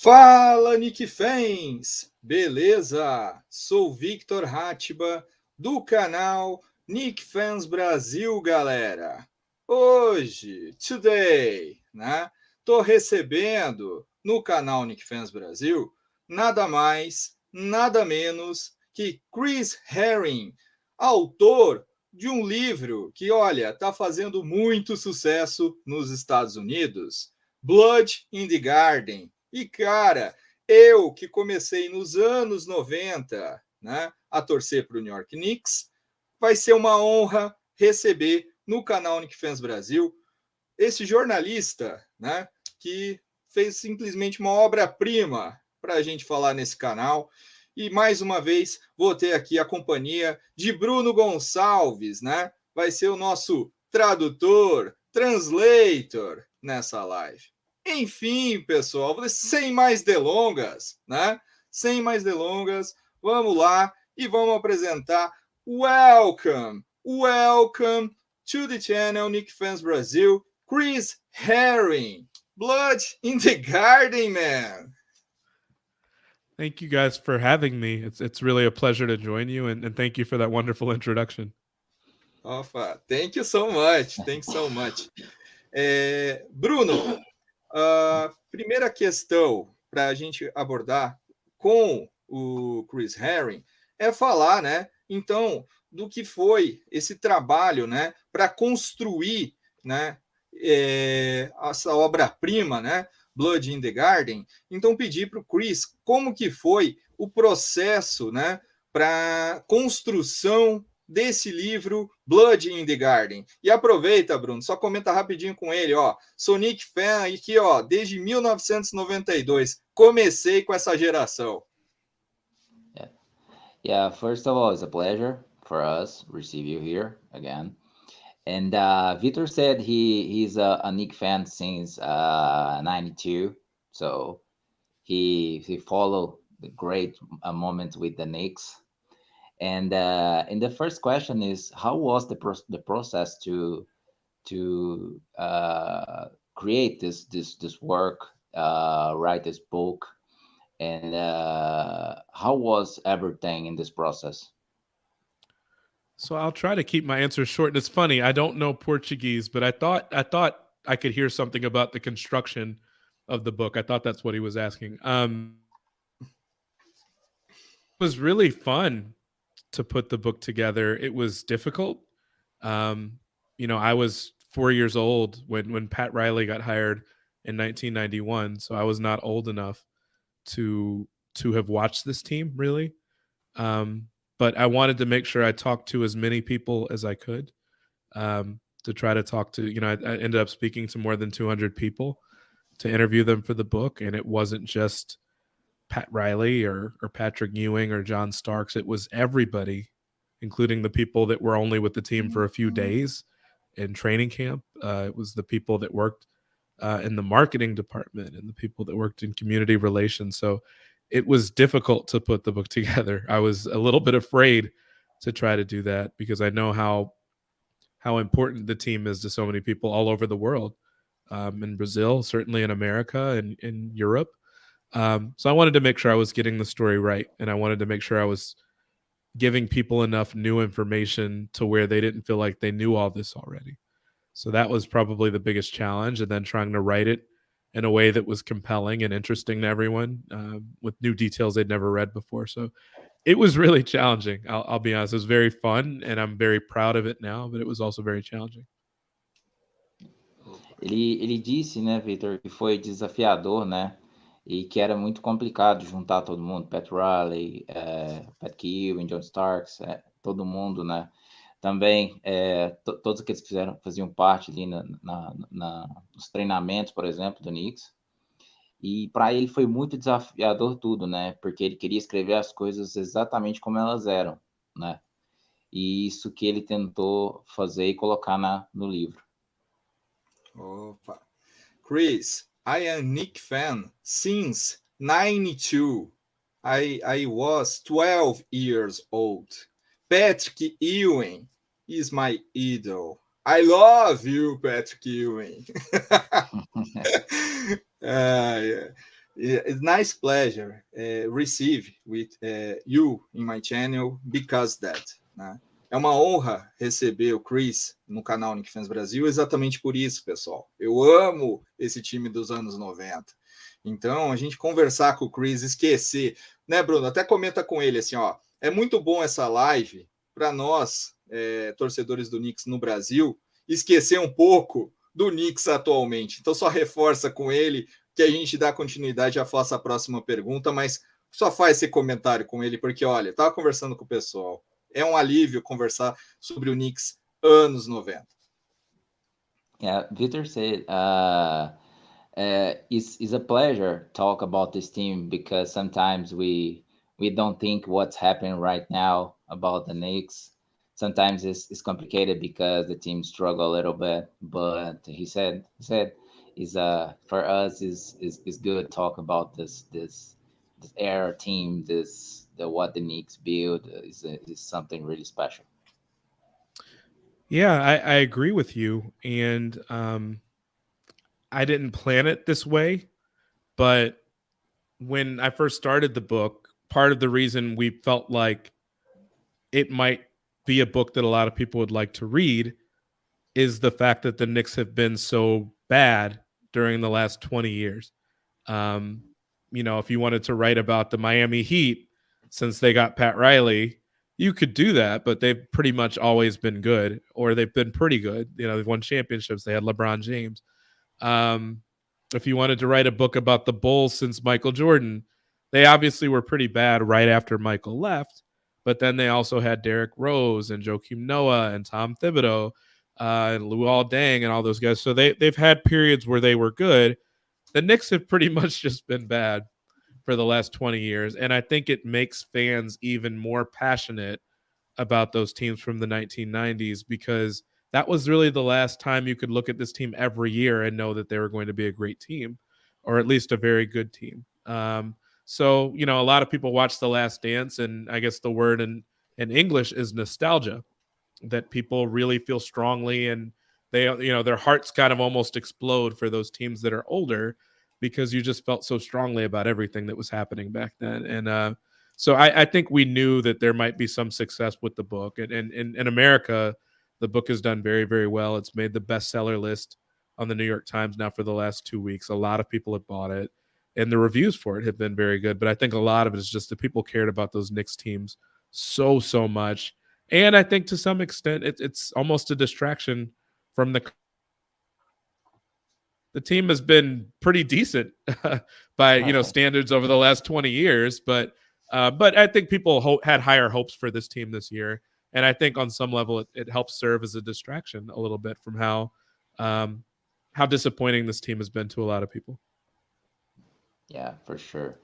Fala, Knicks Fans! Beleza? Sou Victor Hatschbach, do canal Knicks Fans Brasil, galera. Hoje, today, né? Tô recebendo no canal Knicks Fans Brasil nada mais, nada menos que Chris Herring, autor de um livro que, olha, tá fazendo muito sucesso nos Estados Unidos, Blood in the Garden. E, cara, eu que comecei nos anos 90, né, a torcer para o New York Knicks, vai ser uma honra receber no canal Knicks Fans Brasil esse jornalista, né, que fez simplesmente uma obra-prima para a gente falar nesse canal. E, mais uma vez, vou ter aqui a companhia de Bruno Gonçalves, né? Vai ser o nosso tradutor, translator nessa live. Enfim, pessoal, sem mais delongas, né? Sem mais delongas, vamos lá e vamos apresentar welcome to the channel Knicks Fans Brasil, Chris Herring, Blood in the Garden, man. Thank you guys for having me. It's really a pleasure to join you, and thank you for that wonderful introduction. Opa, thank you so much. Thank you so much. Bruno, primeira questão para a gente abordar com o Chris Herring é falar, né, então, do que foi esse trabalho, né, para construir, né, essa obra-prima, né, Blood in the Garden. Então, pedir para o Chris como que foi o processo, né, para construção desse livro Blood in the Garden. E aproveita, Bruno, só comenta rapidinho com ele, ó. Sou Knicks fan aqui, ó, desde 1992. Comecei com essa geração. Yeah, first of all, it's a pleasure for us receive you here again. And Victor said he's a Knicks fan since 92, so he followed the great moments with the Knicks. And the first question is, how was the process to create this work, write this book, and how was everything in this process? So I'll try to keep my answers short. And it's funny, I don't know Portuguese, but I thought I could hear something about the construction of the book. I thought that's what he was asking. It was really fun to put the book together. It was difficult. I was 4 years old when Pat Riley got hired in 1991, so I was not old enough to have watched this team really. But I wanted to make sure I talked to as many people as I could, to try to talk to, I ended up speaking to more than 200 people to interview them for the book. And it wasn't just Pat Riley or Patrick Ewing or John Starks. It was everybody, including the people that were only with the team for a few days in training camp. It was the people that worked in the marketing department and the people that worked in community relations. So it was difficult to put the book together. I was a little bit afraid to try to do that because I know how important the team is to so many people all over the world, in Brazil, certainly in America and in Europe. So I wanted to make sure I was getting the story right, and I wanted to make sure I was giving people enough new information to where they didn't feel like they knew all this already. So that was probably the biggest challenge, and then trying to write it in a way that was compelling and interesting to everyone, with new details they'd never read before. So it was really challenging. I'll be honest. It was very fun, and I'm very proud of it now, but it was also very challenging. Ele disse, né, Victor, que foi desafiador, né, e que era muito complicado juntar todo mundo, Pat Riley, Pat Ewing, John Starks, todo mundo, né. Também todos que eles faziam parte ali nos treinamentos, por exemplo, do Knicks. E para ele foi muito desafiador tudo, né? Porque ele queria escrever as coisas exatamente como elas eram, né? E isso que ele tentou fazer e colocar no livro. Opa. Chris, I am Knicks fan since 92. I was 12 years old. Patrick Ewing is my idol. I love you, Patrick Ewing. It's nice pleasure receive with you in my channel because that, né? É uma honra receber o Chris no canal Knicks Fans Brasil exatamente por isso, pessoal. Eu amo esse time dos anos 90. Então, a gente conversar com o Chris, esquecer, né, Bruno? Até comenta com ele assim, ó, é muito bom essa live para nós, torcedores do Knicks no Brasil, esquecer um pouco do Knicks atualmente. Então, só reforça com ele que a gente dá continuidade, já faça a próxima pergunta, mas só faz esse comentário com ele, porque, olha, estava conversando com o pessoal, é um alívio conversar sobre o Knicks anos 90. Yeah, Victor said, it's a pleasure to talk about this team because sometimes we don't think what's happening right now about the Knicks. Sometimes it's complicated because the team struggle a little bit, but he said is for us is good to talk about this era team, what the Knicks build is something really special. Yeah, I agree with you, and I didn't plan it this way, but when I first started the book, part of the reason we felt like it might be a book that a lot of people would like to read is the fact that the Knicks have been so bad during the last 20 years. You know, if you wanted to write about the Miami Heat since they got Pat Riley, you could do that, but they've pretty much always been good, or they've been pretty good. You know, they've won championships. They had LeBron James. If you wanted to write a book about the Bulls since Michael Jordan, they obviously were pretty bad right after Michael left, but then they also had Derrick Rose and Joakim Noah and Tom Thibodeau and Luol Deng and all those guys. So they've had periods where they were good. The Knicks have pretty much just been bad for the last 20 years, and I think it makes fans even more passionate about those teams from the 1990s because that was really the last time you could look at this team every year and know that they were going to be a great team, or at least a very good team. So, you know, a lot of people watch The Last Dance, and I guess the word in English is nostalgia, that people really feel strongly, and they, you know, their hearts kind of almost explode for those teams that are older because you just felt so strongly about everything that was happening back then. And so I think we knew that there might be some success with the book. And in America, the book has done very, very well. It's made the bestseller list on the New York Times now for the last 2 weeks. A lot of people have bought it, and the reviews for it have been very good. But I think a lot of it is just that people cared about those Knicks teams so much. And I think to some extent, it's almost a distraction from the team has been pretty decent by, you know, standards over the last 20 years. But I think people had higher hopes for this team this year. And I think on some level, it helps serve as a distraction a little bit from how disappointing this team has been to a lot of people. Yeah, for sure.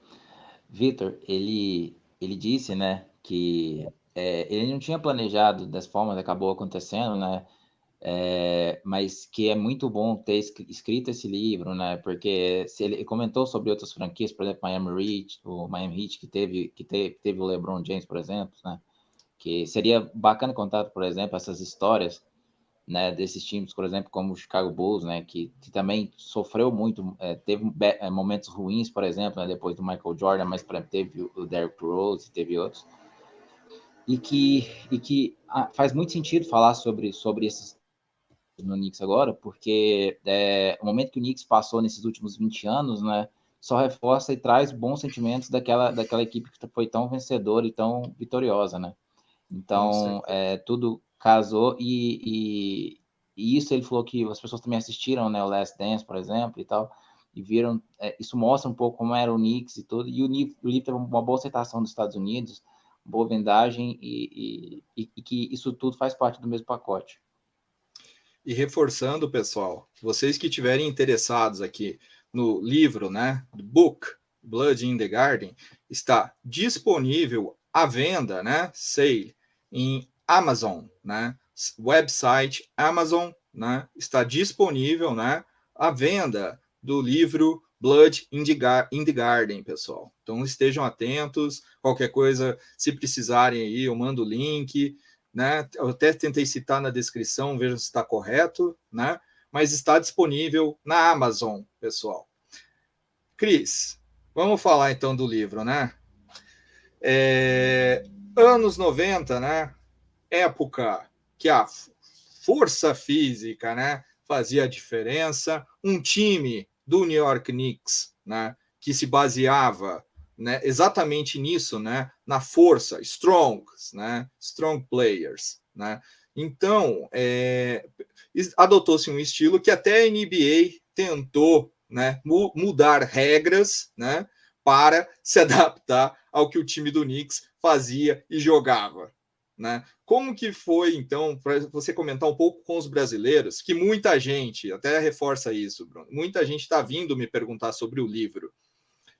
Victor, ele disse, né, que ele não tinha planejado dessa forma, acabou acontecendo, né, mas que é muito bom ter escrito esse livro, né, porque se ele comentou sobre outras franquias, por exemplo, o Miami Heat, que teve o LeBron James, por exemplo, né, que seria bacana contar, por exemplo, essas histórias, né, desses times, por exemplo, como o Chicago Bulls, né, que também sofreu muito, teve momentos ruins, por exemplo, né, depois do Michael Jordan, mas por exemplo, teve o Derrick Rose, teve outros, e que faz muito sentido falar sobre esses no Knicks agora, porque o momento que o Knicks passou nesses últimos 20 anos, né, só reforça e traz bons sentimentos daquela equipe que foi tão vencedora e tão vitoriosa, né? Então, tudo casou e isso ele falou que as pessoas também assistiram, né, o Last Dance, por exemplo, e tal, e viram, isso mostra um pouco como era o Knicks e tudo, e o livro teve uma boa aceitação dos Estados Unidos, boa vendagem e que isso tudo faz parte do mesmo pacote. E reforçando, pessoal, vocês que estiverem interessados aqui no livro, né, Book, Blood in the Garden, está disponível à venda, né, sale, em Amazon, né, website Amazon, né, está disponível, né, a venda do livro Blood in the Garden, pessoal. Então estejam atentos, qualquer coisa, se precisarem aí, eu mando o link, né? Eu até tentei citar na descrição, vejam se está correto, né? Mas está disponível na Amazon, pessoal. Cris, Vamos falar então do livro, né? Anos 90, né? Época que a força física, né, fazia a diferença. Um time do New York Knicks, né, que se baseava, né, exatamente nisso, né, na força, né, strong players, né. Então, adotou-se um estilo que até a NBA tentou, né, mudar regras, né, para se adaptar ao que o time do Knicks fazia e jogava, né? Como que foi, então, para você comentar um pouco com os brasileiros, que muita gente, até reforça isso, Bruno, muita gente está vindo me perguntar sobre o livro.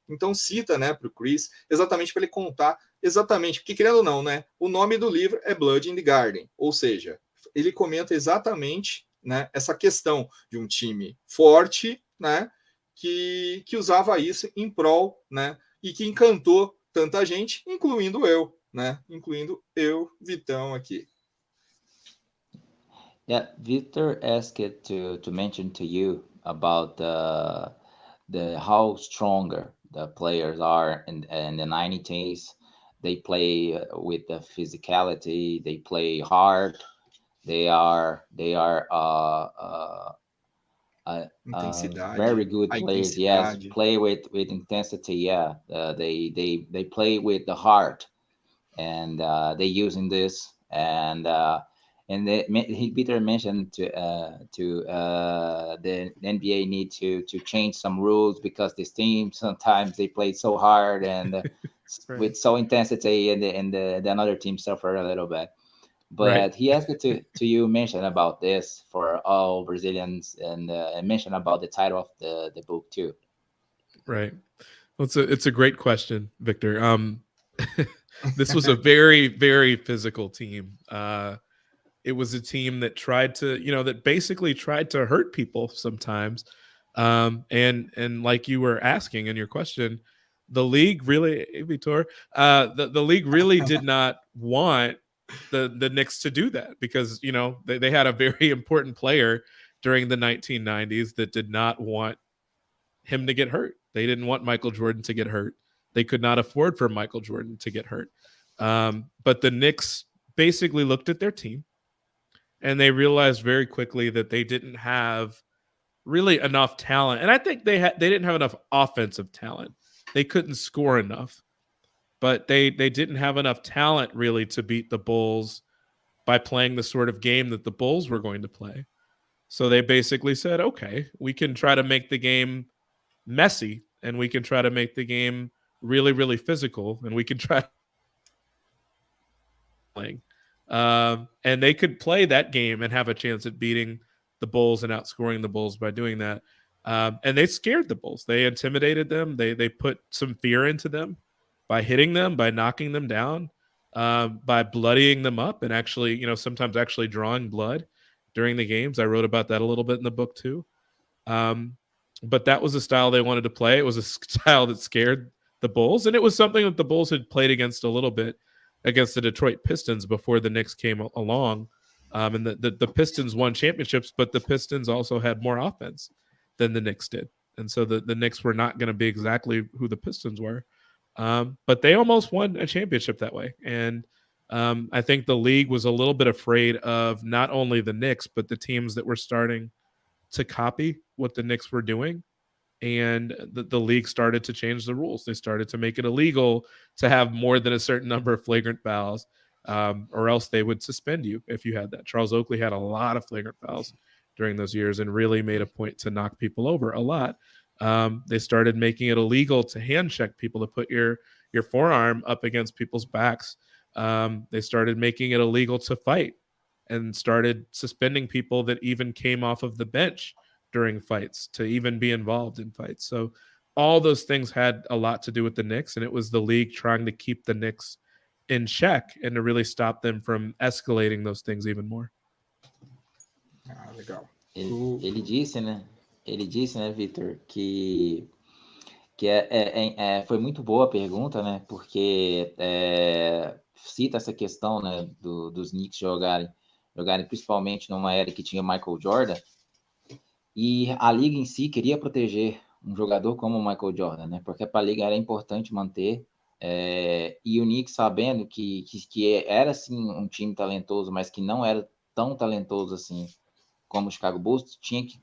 Então cita, né, para o Chris, exatamente para ele contar exatamente, porque querendo ou não, né, o nome do livro é Blood in the Garden, ou seja, ele comenta exatamente, né, essa questão de um time forte, né, que usava isso em prol, né, e que encantou tanta gente, incluindo eu, né, incluindo eu, Vitão aqui. Yeah, Victor asked to mention to you about the how stronger the players are in the 90s. They play with the physicality. They play hard. They are very Intensidade, good a players. Yes, intensidade. play with intensity. Yeah, they play with the heart, and they using this and Peter mentioned to the NBA need to change some rules because this team sometimes they play so hard and Right. with so intensity and the another team suffer a little bit. But Right. he asked to you mention about this for all Brazilians and mention about the title of the book too. Right. Well, it's a great question, Victor. This was a very, very physical team. It was a team that tried to, that basically tried to hurt people sometimes. And like you were asking in your question, the league really, Vitor, the league really did not want the Knicks to do that because, they had a very important player during the 1990s that did not want him to get hurt. They didn't want Michael Jordan to get hurt. They could not afford for Michael Jordan to get hurt. But the Knicks basically looked at their team and they realized very quickly that they didn't have really enough talent. And I think they didn't have enough offensive talent. They couldn't score enough. But they didn't have enough talent really to beat the Bulls by playing the sort of game that the Bulls were going to play. So they basically said, okay, we can try to make the game messy and we can try to make the game really, really physical and we can try playing. And they could play that game and have a chance at beating the Bulls and outscoring the Bulls by doing that. And they scared the Bulls. They intimidated them. They put some fear into them by hitting them, by knocking them down, by bloodying them up and actually, sometimes actually drawing blood during the games. I wrote about that a little bit in the book too. But that was a style they wanted to play. It was a style that scared the Bulls. And it was something that the Bulls had played against a little bit against the Detroit Pistons before the Knicks came along. And the Pistons won championships, but the Pistons also had more offense than the Knicks did. And so the Knicks were not going to be exactly who the Pistons were. But they almost won a championship that way. And I think the league was a little bit afraid of not only the Knicks, but the teams that were starting to copy what the Knicks were doing. And the league started to change the rules. They started to make it illegal to have more than a certain number of flagrant fouls, or else they would suspend you if you had that. Charles Oakley had a lot of flagrant fouls during those years and really made a point to knock people over a lot. They started making it illegal to hand check people, to put your forearm up against people's backs. They started making it illegal to fight and started suspending people that even came off of the bench during fights to even be involved in fights. So all those things had a lot to do with the Knicks, and it was the league trying to keep the Knicks in check and to really stop them from escalating those things even more. Legal. Ele disse, né? Victor, que foi muito boa a pergunta, né? Porque cita essa questão, né, dos Knicks jogarem principalmente numa era que tinha Michael Jordan, e a liga em si queria proteger jogador como o Michael Jordan, né? Porque para a liga era importante manter. E o Knicks, sabendo que era sim um time talentoso, mas que não era tão talentoso assim como o Chicago Bulls, tinha que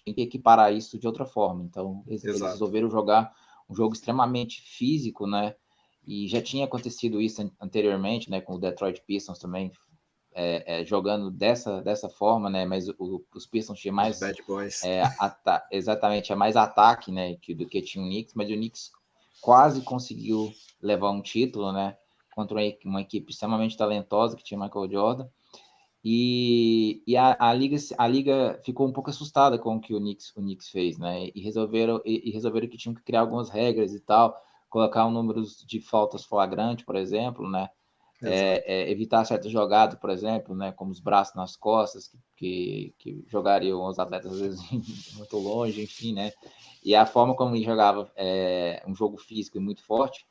equiparar isso de outra forma. Então, eles resolveram jogar um jogo extremamente físico, né? E já tinha acontecido isso anteriormente, né? Com o Detroit Pistons também, jogando dessa forma, né? Mas os Pistons tinham mais Bad Boys. Exatamente, é mais ataque, né? Do que tinha o Knicks, mas o Knicks quase conseguiu levar um título, né? Contra uma equipe extremamente talentosa que tinha Michael Jordan. E a liga ficou um pouco assustada com o que o Knicks fez, né? E resolveram que tinham que criar algumas regras e tal, colocar um número de faltas flagrante, por exemplo, né? Evitar certas jogadas, por exemplo, né? Como os braços nas costas, que jogariam os atletas às vezes muito longe, enfim, né? E a forma como ele jogava um jogo físico e muito forte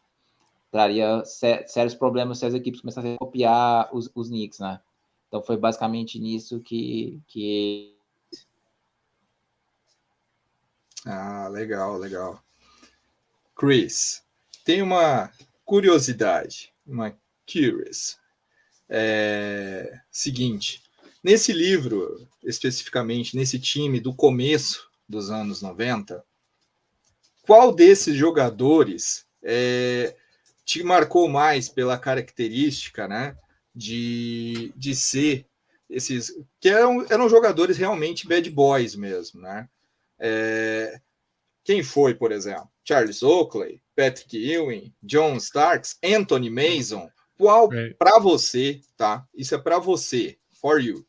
traria sérios problemas se as equipes começassem a copiar os Knicks, né? Então foi basicamente nisso que... Legal. Chris, tem uma curiosidade, seguinte, nesse livro, especificamente nesse time do começo dos anos 90, qual desses jogadores te marcou mais pela característica, né, de ser esses que eram jogadores realmente bad boys mesmo, né? Quem foi, por exemplo? Charles Oakley, Patrick Ewing, John Starks, Anthony Mason. Qual para você, tá? Isso é para você, for you.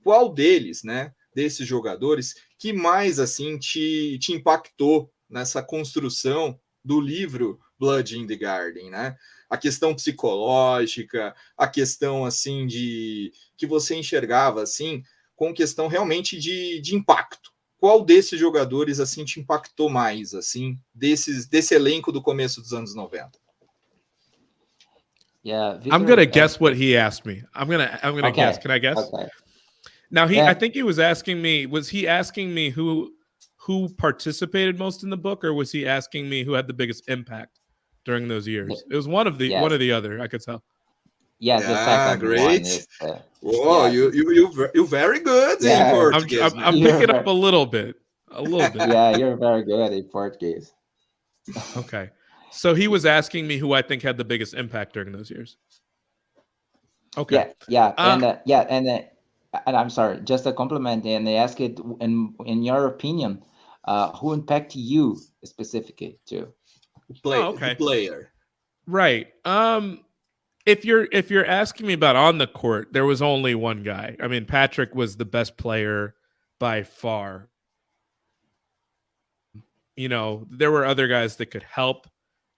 Qual deles, né, desses jogadores que mais assim te impactou nessa construção do livro Blood in the Garden, né? A questão psicológica, a questão assim de que você enxergava assim com questão realmente de impacto. Qual desses jogadores assim te impactou mais assim desse elenco do começo dos anos 90? Yeah, Victor, I'm gonna guess what he asked me. I'm gonna guess. Can I guess? Okay. Now I think he was asking me. Was he asking me who participated most in the book, or was he asking me who had the biggest impact during those years? It was one of the other. I could tell. Yes, the second great. one is. Whoa, you're very good in Portuguese. I'm picking up a little bit. Yeah, you're very good in Portuguese. Okay. So he was asking me who I think had the biggest impact during those years. Okay. And I'm sorry, just a compliment. And they asked it in your opinion, who impacted you specifically too? The player. Right. If you're asking me about on the court, there was only one guy. I mean, Patrick was the best player by far. You know, there were other guys that could help.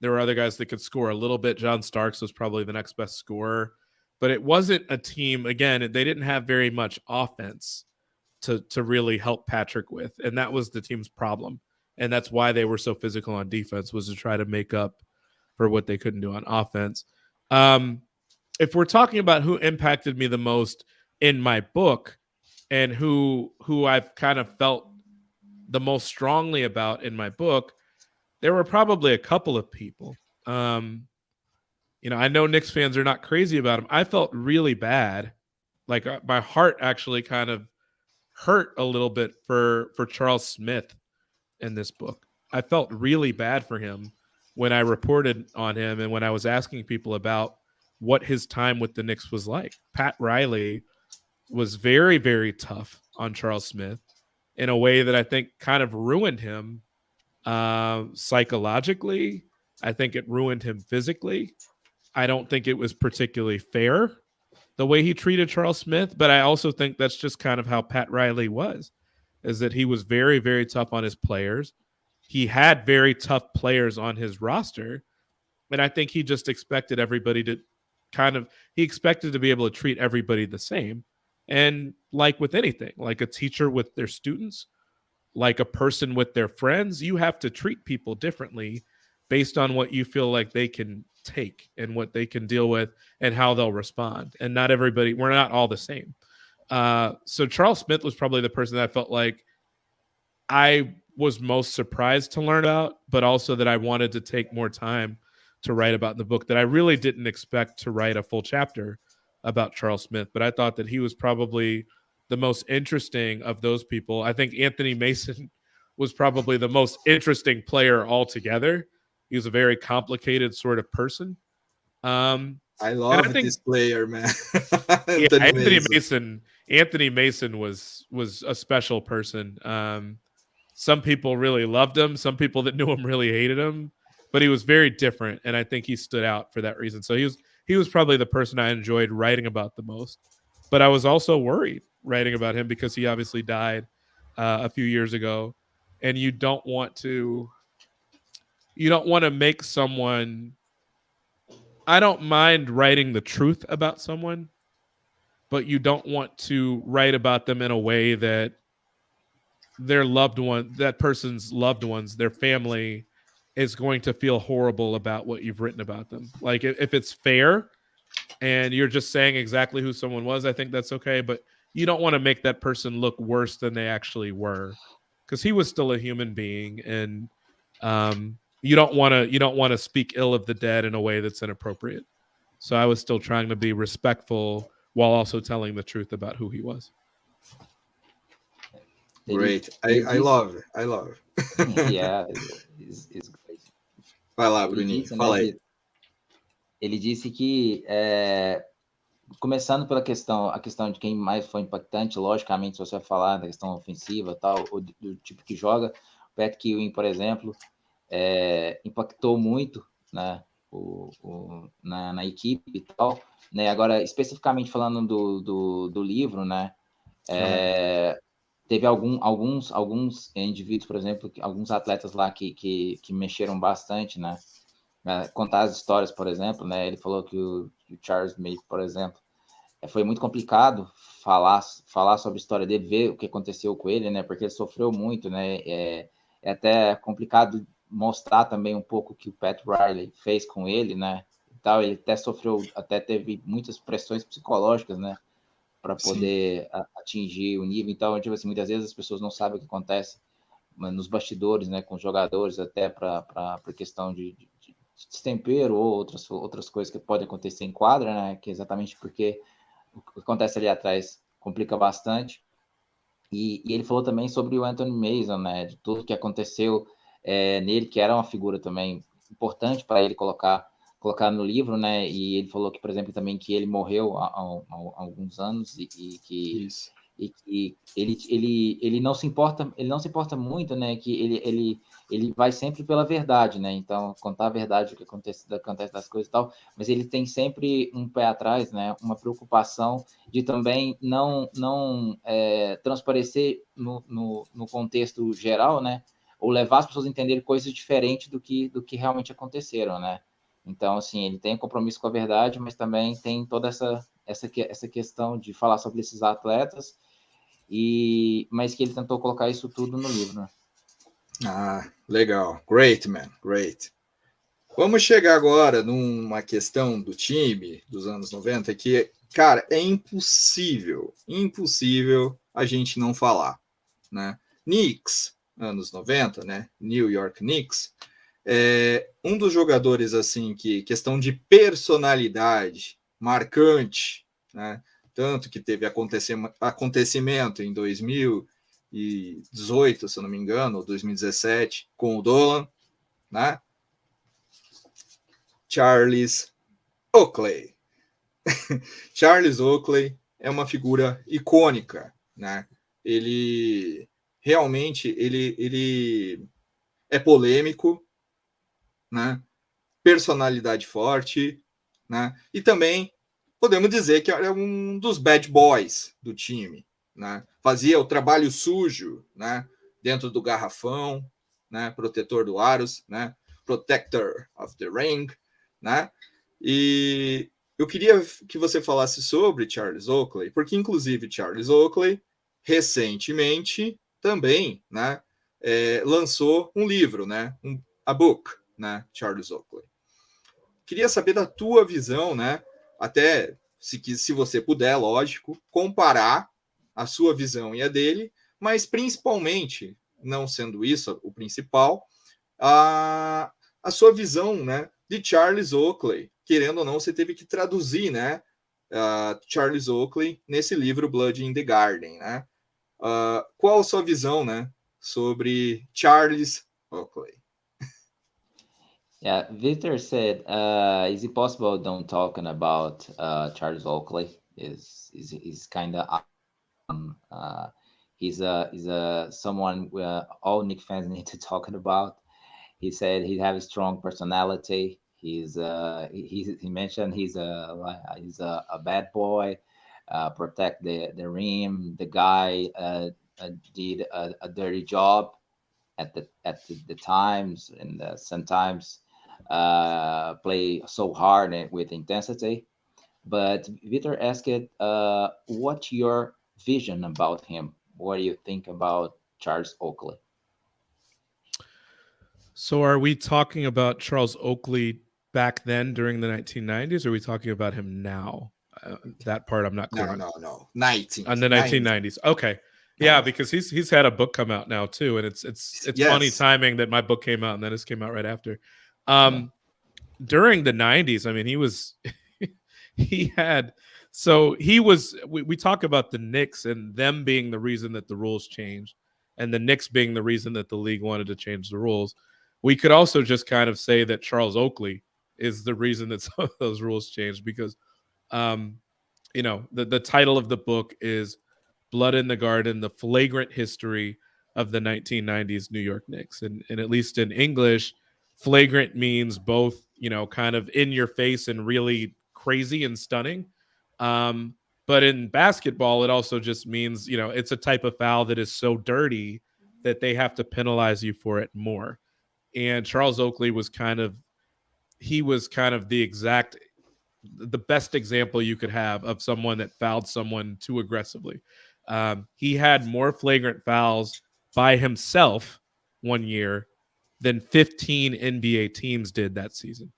There were other guys that could score a little bit. John Starks was probably the next best scorer. But it wasn't a team, again, they didn't have very much offense to really help Patrick with. And that was the team's problem. And that's why they were so physical on defense, was to try to make up for what they couldn't do on offense. If we're talking about who impacted me the most in my book and who I've kind of felt the most strongly about in my book, there were probably a couple of people. You know, I know Knicks fans are not crazy about him. I felt really bad. Like my heart actually kind of hurt a little bit for Charles Smith in this book. I felt really bad for him when I reported on him and when I was asking people about what his time with the Knicks was like. Pat Riley was very, very tough on Charles Smith in a way that I think kind of ruined him psychologically. I think it ruined him physically. I don't think it was particularly fair the way he treated Charles Smith, but I also think that's just kind of how Pat Riley was, is that he was very, very tough on his players. He had very tough players on his roster, and I think he just expected everybody to he expected to be able to treat everybody the same. And like with anything, like a teacher with their students, like a person with their friends, you have to treat people differently based on what you feel like they can take and what they can deal with and how they'll respond. And not everybody, we're not all the same. So Charles Smith was probably the person that I felt like I was most surprised to learn about, but also that I wanted to take more time to write about in the book, that I really didn't expect to write a full chapter about Charles Smith, but I thought that he was probably the most interesting of those people. I think Anthony Mason was probably the most interesting player altogether. He was a very complicated sort of person. I And love I think, this player, man. yeah, Anthony Mason. Anthony Mason was a special person. Some people really loved him. Some people that knew him really hated him, but he was very different, and I think he stood out for that reason. So he was probably the person I enjoyed writing about the most. But I was also worried writing about him because he obviously died a few years ago, and you don't want to make someone. I don't mind writing the truth about someone, but you don't want to write about them in a way that their loved one, that person's loved ones, their family is going to feel horrible about what you've written about them. Like if it's fair and you're just saying exactly who someone was, I think that's okay. But you don't want to make that person look worse than they actually were, because he was still a human being, and you don't want to speak ill of the dead in a way that's inappropriate. So I was still trying to be respectful while also telling the truth about who he was. Great. I love it. I love it. Yeah, it's great. Vai lá, Bruninho. Fala aí. Ele disse que, começando pela a questão de quem mais foi impactante, logicamente, se você vai falar da questão ofensiva, tal, ou do tipo que joga, o Pat Ewing, por exemplo, impactou muito, né, na equipe e tal, né? Agora, especificamente falando do livro, né, teve alguns indivíduos, por exemplo, alguns atletas lá que mexeram bastante, né? Contar as histórias, por exemplo, né? Ele falou que o Charles Smith, por exemplo, foi muito complicado falar sobre a história dele, ver o que aconteceu com ele, né? Porque ele sofreu muito, né? É até complicado mostrar também um pouco o que o Pat Riley fez com ele, né? E tal, ele até teve muitas pressões psicológicas, né? Para poder atingir o nível. Então, tipo assim, muitas vezes as pessoas não sabem o que acontece nos bastidores, né? Com os jogadores, até para questão de destempero ou outras coisas que podem acontecer em quadra, né? Que é exatamente porque o que acontece ali atrás complica bastante. E ele falou também sobre o Anthony Mason, né? De tudo que aconteceu nele, que era uma figura também importante para ele colocar no livro, né? E ele falou que, por exemplo, também que ele morreu há alguns anos e que ele não se importa muito, né? Que ele vai sempre pela verdade, né? Então, contar a verdade, o que acontece das coisas e tal, mas ele tem sempre um pé atrás, né? Uma preocupação de também não transparecer no contexto geral, né? Ou levar as pessoas a entenderem coisas diferentes do que realmente aconteceram, né? Então, assim, ele tem um compromisso com a verdade, mas também tem toda essa questão de falar sobre esses atletas, mas que ele tentou colocar isso tudo no livro, né? Ah, legal. Great, man. Great. Vamos chegar agora numa questão do time dos anos 90 que, cara, é impossível a gente não falar, né? Knicks, anos 90, né? New York Knicks, um dos jogadores, assim, que questão de personalidade marcante, né? Tanto que teve acontecimento em 2018, se eu não me engano, ou 2017, com o Dolan, né? Charles Oakley. Charles Oakley é uma figura icônica, né? Ele realmente ele é polêmico, né? Personalidade forte, né? E também podemos dizer que era um dos bad boys do time, né? Fazia o trabalho sujo, né? Dentro do garrafão, né? Protetor do aros, né? Protector of the ring, né? E eu queria que você falasse sobre Charles Oakley, porque inclusive Charles Oakley recentemente também, né? Lançou um livro, né? A book, né? Charles Oakley. Queria saber da tua visão, né? Até se você puder, lógico, comparar a sua visão e a dele, mas principalmente não sendo isso o principal, a sua visão, né, de Charles Oakley. Querendo ou não, você teve que traduzir, né, Charles Oakley nesse livro Blood in the Garden, né? Qual a sua visão, né, sobre Charles Oakley? Yeah, Victor said, "Is it possible don't talking about Charles Oakley? Is kind of he's someone all Knicks fans need to talking about. He said he have a strong personality. He mentioned he's a bad boy, protect the rim. The guy did a dirty job at the times, and sometimes play so hard and with intensity. But Victor asked, what's your vision about him? What do you think about Charles Oakley? So are we talking about Charles Oakley back then during the 1990s, or are we talking about him now? That part I'm not clear on. No. On the 1990s. Okay. Yeah, because he's had a book come out now too, and it's yes. Funny timing that my book came out and then this came out right after. During the 90s, I mean, we talk about the Knicks and them being the reason that the rules changed, and the Knicks being the reason that the league wanted to change the rules. We could also just kind of say that Charles Oakley is the reason that some of those rules changed, because the title of the book is Blood in the Garden, the Flagrant History of the 1990s New York Knicks. And at least in English, flagrant means both, kind of in your face and really crazy and stunning. But in basketball, it also just means, it's a type of foul that is so dirty that they have to penalize you for it more. And Charles Oakley was kind of the best example you could have of someone that fouled someone too aggressively. He had more flagrant fouls by himself one year than 15 NBA teams did that season.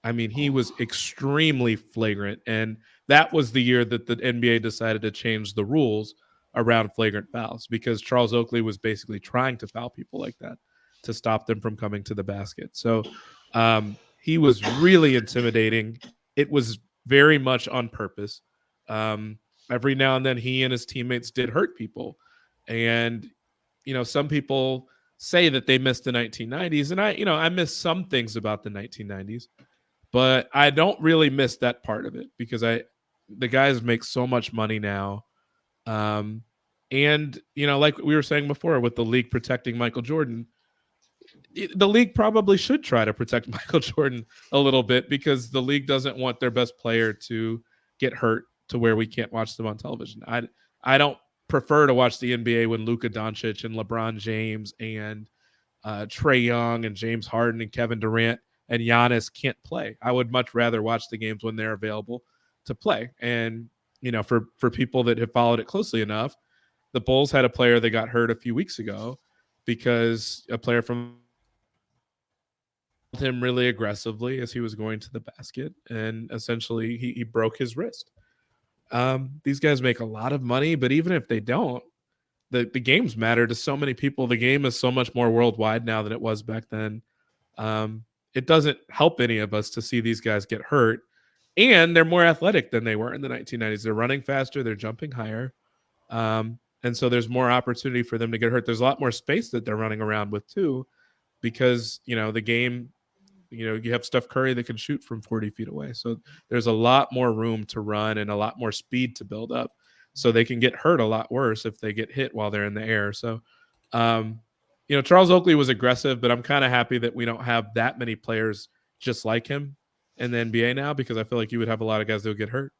I mean, he was extremely flagrant, and that was the year that the NBA decided to change the rules around flagrant fouls, because Charles Oakley was basically trying to foul people like that to stop them from coming to the basket. So he was really intimidating. It was very much on purpose. Every now and then he and his teammates did hurt people. And, some people say that they missed the 1990s. And I miss some things about the 1990s, but I don't really miss that part of it, because the guys make so much money now. And, like we were saying before, with the league protecting Michael Jordan, the league probably should try to protect Michael Jordan a little bit, because the league doesn't want their best player to get hurt to where we can't watch them on television. I don't prefer to watch the NBA when Luka Doncic and LeBron James and Trae Young and James Harden and Kevin Durant and Giannis can't play. I would much rather watch the games when they're available to play. And, for people that have followed it closely enough, the Bulls had a player that got hurt a few weeks ago because a player from him really aggressively as he was going to the basket, and essentially he broke his wrist. These guys make a lot of money, but even if they don't, the games matter to so many people. The game is so much more worldwide now than it was back then. It doesn't help any of us to see these guys get hurt, and they're more athletic than they were in the 1990s. They're running faster, they're jumping higher, and so there's more opportunity for them to get hurt. There's a lot more space that they're running around with too, because the game, you have Steph Curry that can shoot from 40 feet away. So there's a lot more room to run and a lot more speed to build up. So they can get hurt a lot worse if they get hit while they're in the air. So, Charles Oakley was aggressive, but I'm kind of happy that we don't have that many players just like him in the NBA now, because I feel like you would have a lot of guys that would get hurt.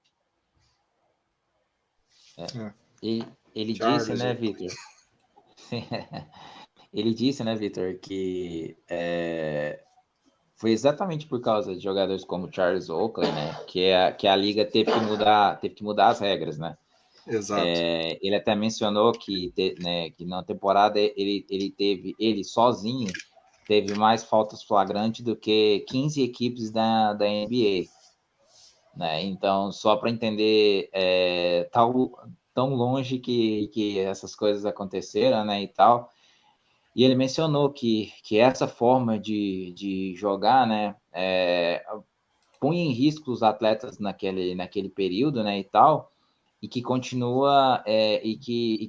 Ele disse, né, Victor? Ele disse, né, Victor, que foi exatamente por causa de jogadores como Charles Oakley, né, que a liga teve que mudar as regras, né? Exato. Ele até mencionou que na temporada ele sozinho teve mais faltas flagrantes do que 15 equipes da NBA, né? Então, só para entender tão longe que essas coisas aconteceram, né, e tal. E ele mencionou que essa forma de jogar, né, põe em risco os atletas naquele período, né, e tal, e que continua, e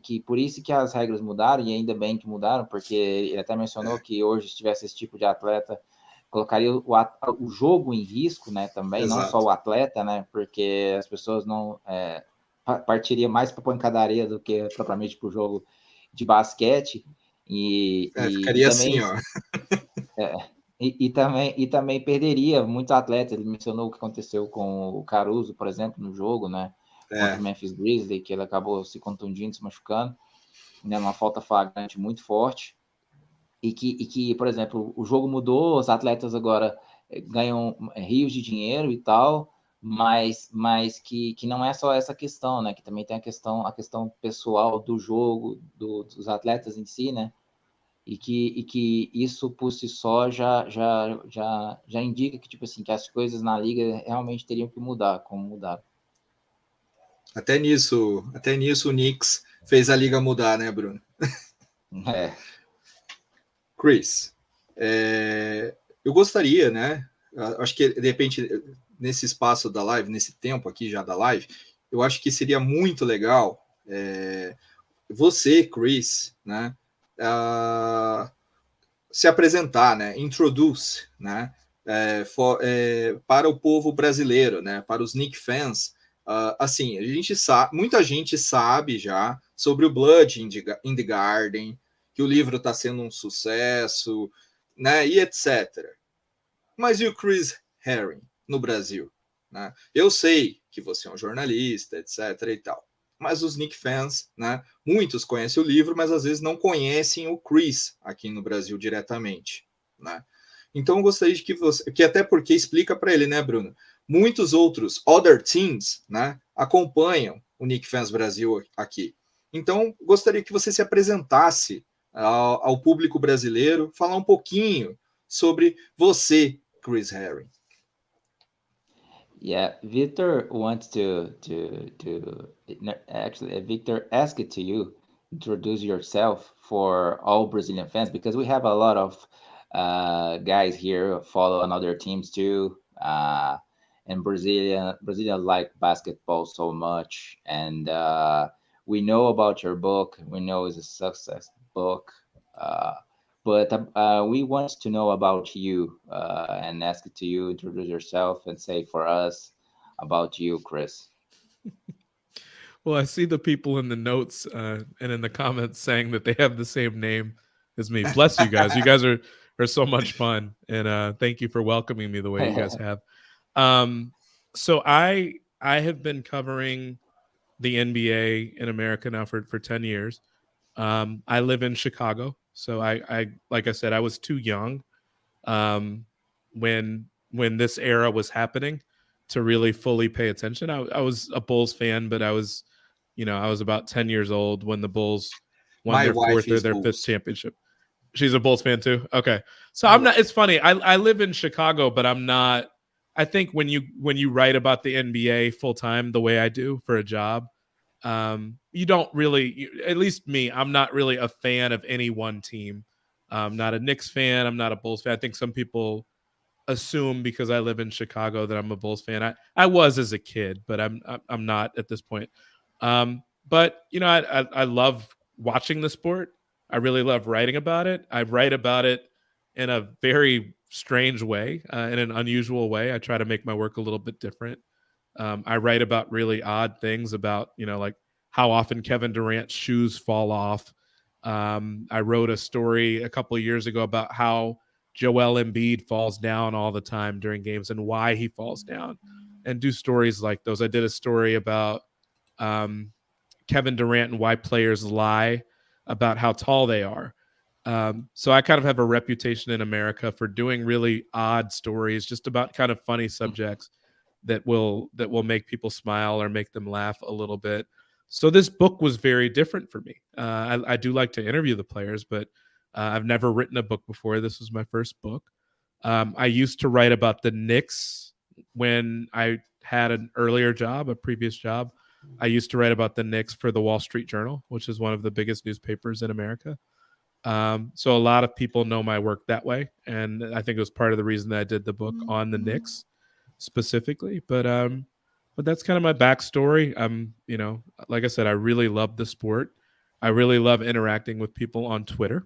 que por isso que as regras mudaram, e ainda bem que mudaram, porque ele até mencionou que hoje, se tivesse esse tipo de atleta, colocaria o jogo em risco, né, também, não só Exato. o atleta, né, porque as pessoas não partiria mais para pancadaria do que propriamente para o jogo de basquete, e Ficaria também assim, ó. também perderia muitos atletas. Ele mencionou o que aconteceu com o Caruso, por exemplo, no jogo, né, contra o Memphis Grizzlies, que ele acabou se contundindo, se machucando, né, numa falta flagrante muito forte, e que, por exemplo, o jogo mudou, os atletas agora ganham rios de dinheiro e tal, mas que não é só essa questão, né, que também tem a questão pessoal do jogo, dos atletas em si, né, e que isso por si só já indica que, tipo assim, que as coisas na liga realmente teriam que mudar, como mudaram. Até nisso o Knicks fez a liga mudar, né, Bruno? Chris, eu gostaria, né? Acho que de repente nesse espaço da live, nesse tempo aqui já da live, eu acho que seria muito legal você, Chris, né? Se apresentar, né? Introduce, né? Para o povo brasileiro, né? Para os Knicks fans. Assim, a gente sabe, muita gente sabe já sobre o Blood in the Garden, que o livro está sendo um sucesso, né? E etc. Mas e o Chris Herring no Brasil? Né? Eu sei que você é um jornalista, etc. e tal. Mas os Knicks fans, né? Muitos conhecem o livro, mas às vezes não conhecem o Chris aqui no Brasil diretamente, né? Então eu gostaria de que até porque explica para ele, né, Bruno? Muitos outros other teams, né, acompanham o Knicks Fans Brasil aqui. Então gostaria que você se apresentasse ao público brasileiro, falar um pouquinho sobre você, Chris Herring. Yeah, Victor wants actually, Victor, ask it to you, introduce yourself for all Brazilian fans, because we have a lot of guys here follow on other teams too. And Brazilian like basketball so much, and we know about your book. We know it's a success book. But we want to know about you and ask it to you, introduce yourself and say for us about you, Chris. Well, I see the people in the notes and in the comments saying that they have the same name as me. Bless you guys. You guys are so much fun, and thank you for welcoming me the way you guys have. So I have been covering the NBA in America now for 10 years. I live in Chicago, so I like I said, I was too young when this era was happening to really fully pay attention. I was a Bulls fan, but I was about 10 years old when the Bulls won My their wife fourth or is their fifth Bulls. championship. She's a Bulls fan too. Okay. So I'm not, it's funny. I live in Chicago, but I'm not, I think when you write about the NBA full time, the way I do for a job, you don't really, at least me, I'm not really a fan of any one team. I'm not a Knicks fan. I'm not a Bulls fan. I think some people assume because I live in Chicago that I'm a Bulls fan. I was as a kid, but I'm not at this point. But I love watching the sport. I really love writing about it. I write about it in a very strange way, in an unusual way. I try to make my work a little bit different. I write about really odd things about, like how often Kevin Durant's shoes fall off. I wrote a story a couple of years ago about how Joel Embiid falls down all the time during games and why he falls down, and do stories like those. I did a story about Kevin Durant and why players lie about how tall they are. So I kind of have a reputation in America for doing really odd stories, just about kind of funny subjects that will make people smile or make them laugh a little bit. So this book was very different for me. I do like to interview the players, but I've never written a book before. This was my first book. I used to write about the Knicks when I had an earlier job, a previous job. I used to write about the Knicks for the Wall Street Journal, which is one of the biggest newspapers in America. So a lot of people know my work that way, and I think it was part of the reason that I did the book on the Knicks specifically. But that's kind of my backstory. You know, like I said, I really love the sport. I really love interacting with people on Twitter.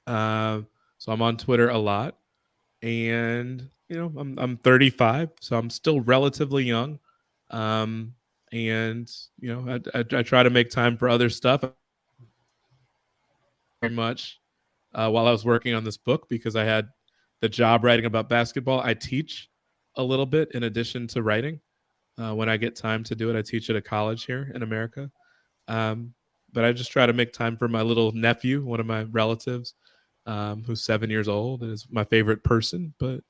So I'm on Twitter a lot, and you know, I'm 35, so I'm still relatively young. And you know, I try to make time for other stuff very much while I was working on this book, because I had the job writing about basketball. I teach a little bit in addition to writing. When I get time to do it, I teach at a college here in America. But I just try to make time for my little nephew, one of my relatives, who's 7 years old and is my favorite person. But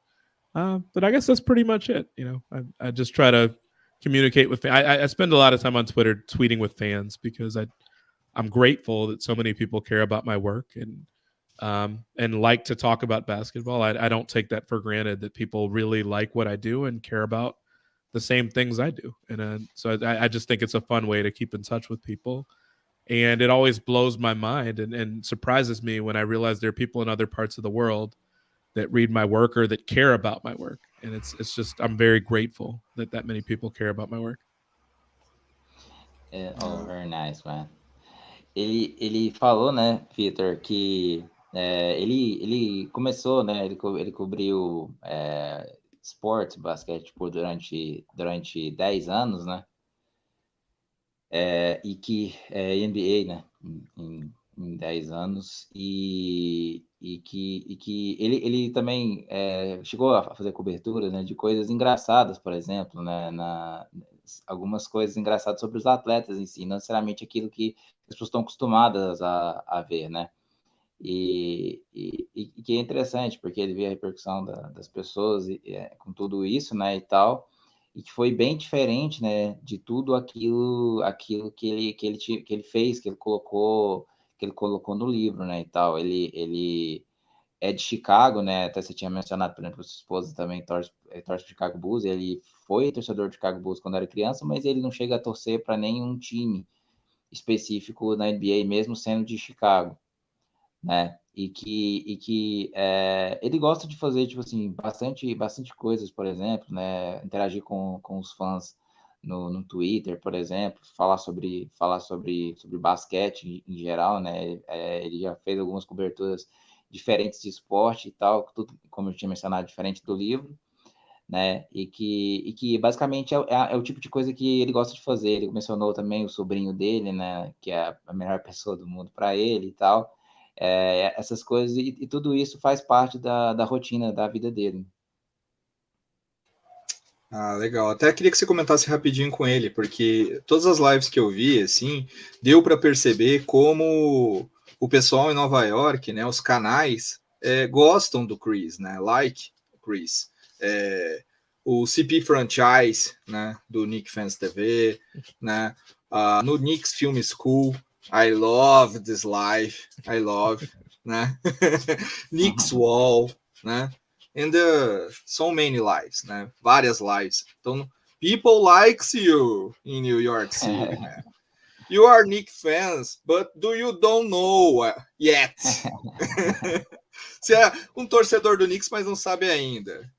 I guess that's pretty much it. You know, I just try to communicate with. I spend a lot of time on Twitter tweeting with fans, because I'm grateful that so many people care about my work and like to talk about basketball. I don't take that for granted, that people really like what I do and care about the same things I do. And so I just think it's a fun way to keep in touch with people. And it always blows my mind and surprises me when I realize there are people in other parts of the world that read my work or that care about my work. And it's just, I'm very grateful that many people care about my work. Oh, very nice, man. Ele falou, né, Vitor, que ele começou, né, ele cobriu esportes, basquete durante 10 anos, né, e que NBA, né, em 10 anos, e que ele também chegou a fazer cobertura, né, de coisas engraçadas, por exemplo, né, algumas coisas engraçadas sobre os atletas em si, não necessariamente aquilo que as pessoas estão acostumadas a ver, né? E que é interessante, porque ele vê a repercussão das pessoas com tudo isso, né, e tal, e que foi bem diferente, né, de tudo aquilo que ele fez, que ele colocou no livro, né, e tal. Ele é de Chicago, né? Até você tinha mencionado, por exemplo, sua esposa também torce para Chicago Bulls. Ele foi torcedor de Chicago Bulls quando era criança, mas ele não chega a torcer para nenhum time específico na NBA, mesmo sendo de Chicago, né? E que ele gosta de fazer, tipo assim, bastante coisas, por exemplo, né? Interagir com os fãs no Twitter, por exemplo, falar sobre basquete em geral, né? Ele já fez algumas coberturas diferentes de esporte e tal, tudo, como eu tinha mencionado, diferente do livro, né? E que basicamente é o tipo de coisa que ele gosta de fazer. Ele mencionou também o sobrinho dele, né? Que é a melhor pessoa do mundo para ele e tal. Essas coisas e tudo isso faz parte da rotina da vida dele. Ah, legal. Até queria que você comentasse rapidinho com ele, porque todas as lives que eu vi, assim, deu para perceber como o pessoal em Nova York, né, os canais, gostam do Chris, né, like Chris. O CP Franchise, né, do Knicks Fans TV, né, no Knicks Film School, I love this life, I love, né, Knicks Wall, né, and so many lives, né? Várias lives. Então, people likes you in New York City, man. You are Knicks fans, but you don't know yet. Você é um torcedor do Knicks, mas não sabe ainda.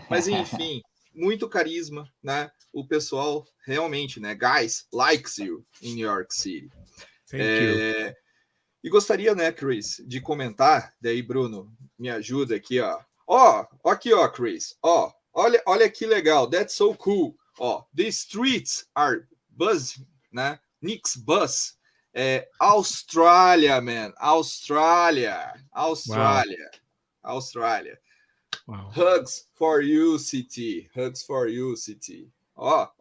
Mas enfim, muito carisma, né? O pessoal realmente, né? Guys likes you in New York City. Thank you. E gostaria, né, Chris, de comentar. Daí, Bruno, me ajuda aqui, ó. Aqui, ó, Chris. Olha que legal. That's so cool. The streets are buzzing, né? Knicks bus. Austrália, man. Austrália. Wow. Hugs for you, CT. Hugs for you, CT.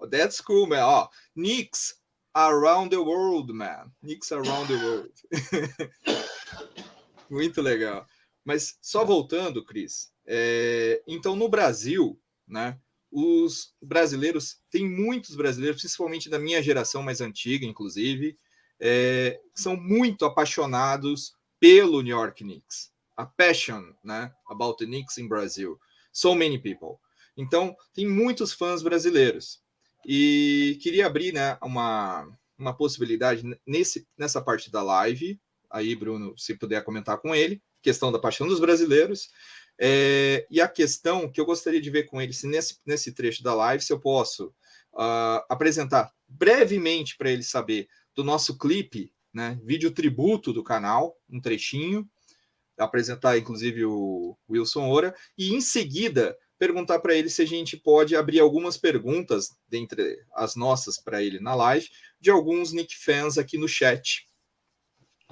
That's cool, man. Knicks around the world, man. Knicks around the world. Muito legal. Mas só voltando, Cris, então no Brasil, né, os brasileiros, tem muitos brasileiros, principalmente da minha geração mais antiga, inclusive, são muito apaixonados pelo New York Knicks. A passion, né, about the Knicks in Brazil. So many people. Então, tem muitos fãs brasileiros. E queria abrir, né, uma possibilidade nessa parte da live, aí, Bruno, se puder comentar com ele, questão da paixão dos brasileiros, e a questão que eu gostaria de ver com ele, se nesse trecho da live, se eu posso apresentar brevemente para ele saber do nosso clipe, né, vídeo tributo do canal, um trechinho, apresentar inclusive o Wilson Ora, e em seguida perguntar para ele se a gente pode abrir algumas perguntas, dentre as nossas para ele na live, de alguns Knicks fans aqui no chat.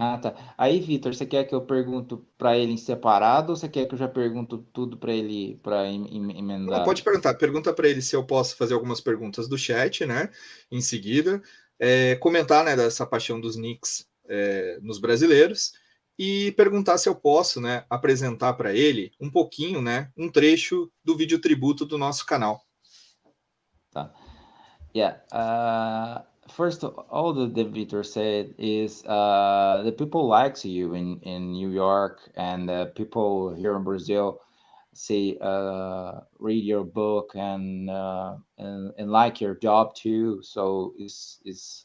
Ah, tá. Aí, Vitor, você quer que eu pergunto para ele em separado ou você quer que eu já pergunto tudo para ele para emendar? Não, pode perguntar. Pergunta para ele se eu posso fazer algumas perguntas do chat, né? Em seguida, comentar, né, dessa paixão dos Knicks nos brasileiros e perguntar se eu posso, né, apresentar para ele um pouquinho, né, um trecho do vídeo tributo do nosso canal. Tá. Yeah. First, all the Vitor said is the people likes you in New York, and people here in Brazil say read your book and like your job too. So it's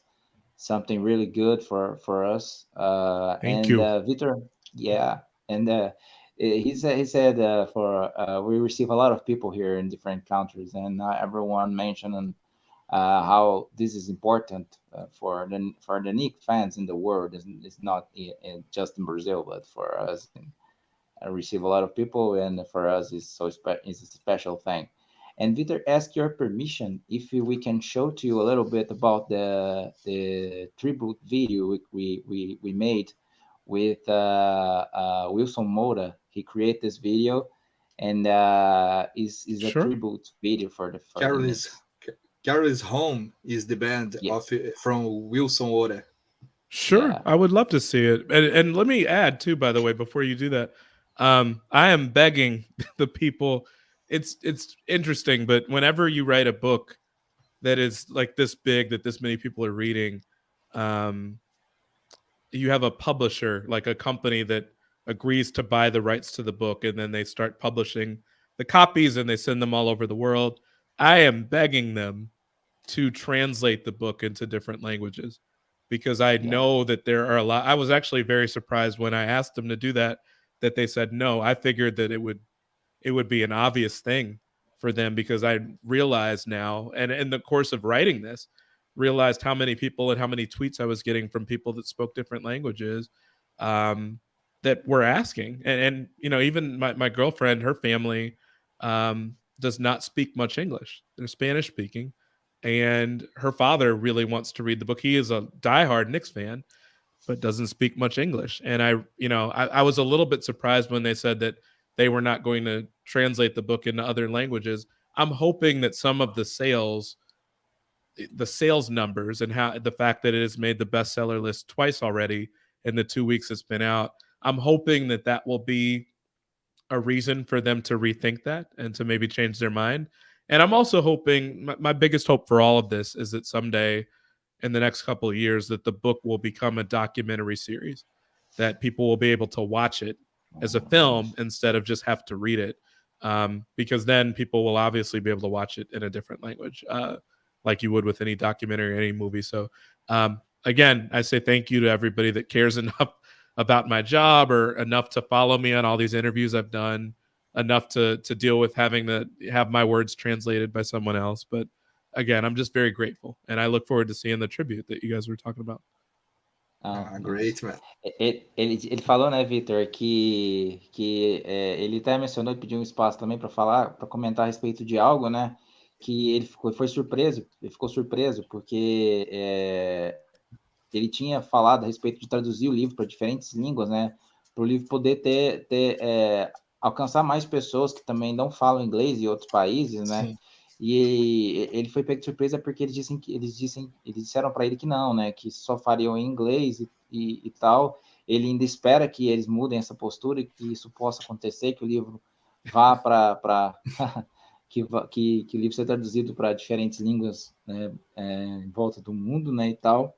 something really good for us. Thank you. Vitor, yeah, and he said we receive a lot of people here in different countries, and everyone mentioned how this is important for the Knicks fans in the world. It's not just in Brazil, but for us, I receive a lot of people, and for us, it's a special thing. And Victor, ask your permission if we can show to you a little bit about the tribute video we made with Wilson Moura. He created this video, and is a tribute video for the Knicks. Carol's Home is the band from Wilson Ora. Sure, yeah. I would love to see it. And let me add too, by the way, before you do that, I am begging the people. It's interesting, but whenever you write a book that is like this big, that this many people are reading, you have a publisher, like a company that agrees to buy the rights to the book, and then they start publishing the copies and they send them all over the world. I am begging them to translate the book into different languages, because I know that there are a lot. I was actually very surprised when I asked them to do that they said no. I figured that it would be an obvious thing for them, because I realized now, and in the course of writing this, realized how many people and how many tweets I was getting from people that spoke different languages that were asking. And you know, even my girlfriend, her family does not speak much English. They're Spanish speaking. And her father really wants to read the book. He is a diehard Knicks fan, but doesn't speak much English. And I was a little bit surprised when they said that they were not going to translate the book into other languages. I'm hoping that some of the sales numbers and how the fact that it has made the bestseller list twice already in the 2 weeks it's been out, I'm hoping that will be a reason for them to rethink that and to maybe change their mind. And I'm also hoping, my biggest hope for all of this is that someday in the next couple of years that the book will become a documentary series, that people will be able to watch it as a film instead of just have to read it, because then people will obviously be able to watch it in a different language, like you would with any documentary or any movie. So again, I say thank you to everybody that cares enough about my job, or enough to follow me on all these interviews I've done, enough to deal with having to have my words translated by someone else. But again, I'm just very grateful, and I look forward to seeing the tribute that you guys were talking about. Great, man. Ele falou, né, Vitor, que ele até mencionou e pediu um espaço também para falar, para comentar a respeito de algo, né, que ele ficou surpreso porque ele tinha falado a respeito de traduzir o livro para diferentes línguas, né, para o livro poder alcançar mais pessoas que também não falam inglês em outros países, né? Sim. E ele foi pego de surpresa porque eles disseram para ele que não, né? Que só fariam em inglês e tal. Ele ainda espera que eles mudem essa postura e que isso possa acontecer, que o livro vá para que o livro seja traduzido para diferentes línguas, né, em volta do mundo, né, e tal.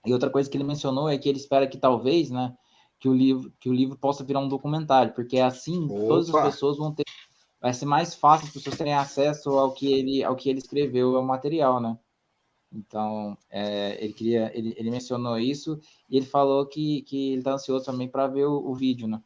E outra coisa que ele mencionou é que ele espera que talvez, né, que o livro possa virar um documentário, porque assim todas as pessoas vão ter, vai ser mais fácil as pessoas terem acesso ao que ele escreveu, ao material, né? Então, ele mencionou isso e ele falou que ele está ansioso também para ver o vídeo, né?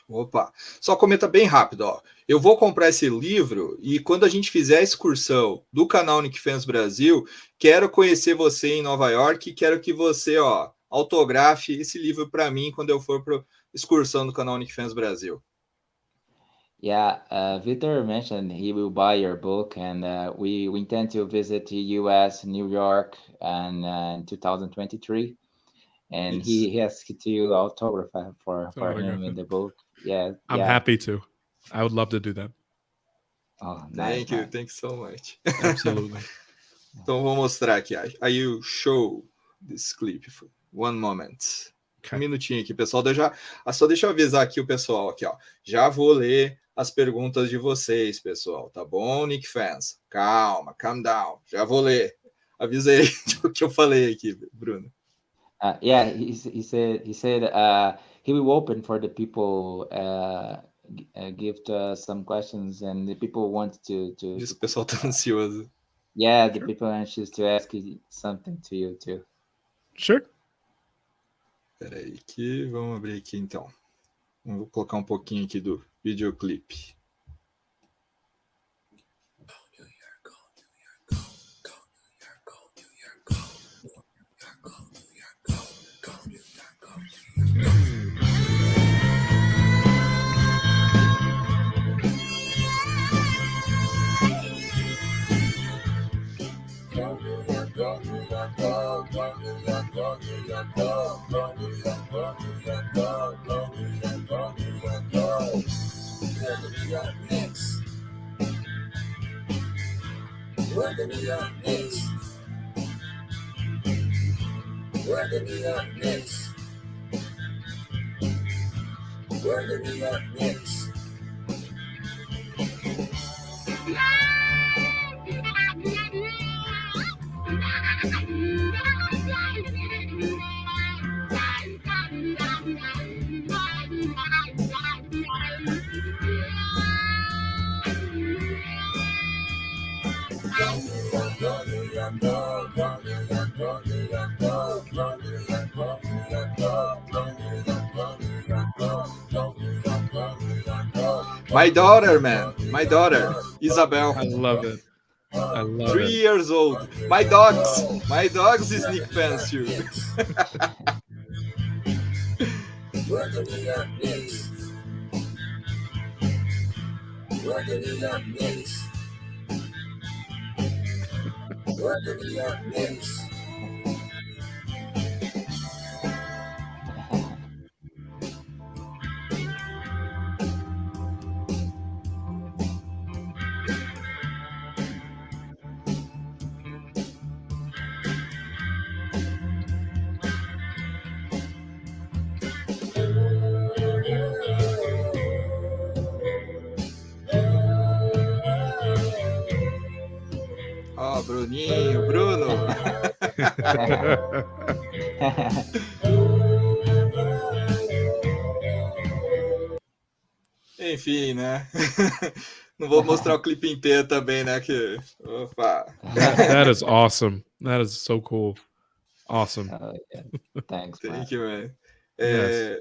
Opa, só comenta bem rápido, ó. Eu vou comprar esse livro e quando a gente fizer a excursão do canal Knicks Fans Brasil, quero conhecer você em Nova York e quero que você, ó, autografe esse livro para mim quando eu for para a excursão do canal Knicks Fans Brasil. Yeah, Victor mentioned he will buy your book, and we intend to visit the U.S., New York, and in 2023. And he asked to autograph for him in the book. Yeah, I'm happy to. I would love to do that. Oh, nice. Thank you so much. Absolutely. Então vou mostrar aqui. I will show this clip. One moment. Okay. Um minutinho aqui, pessoal. Só deixa eu avisar aqui o pessoal aqui, ó. Já vou ler as perguntas de vocês, pessoal. Tá bom, Knicks Fans? Calma, calm down. Já vou ler. Avisa aí o que eu falei aqui, Bruno. Yeah, he said he will open for the people. Give some questions, and the people want to. Diz que o pessoal tá ansioso. Yeah, the people are anxious to ask something to you too. Sure. Peraí, vamos abrir aqui então. Vou colocar um pouquinho aqui do videoclipe. We're the New York Knicks. We're the New York Knicks. We're the New York Knicks. My daughter, man. My daughter, Isabel. I love it. I love 3 it. years old. My dogs is Knicks fans too. We're the New York Knicks. We're the New York Knicks. We're the New York Knicks. Bruno. Enfim, né? Não vou mostrar o clipe inteiro também, né? Opa. That is awesome. That is so cool. Awesome. Yeah. Thanks, Thank you, man. Yes.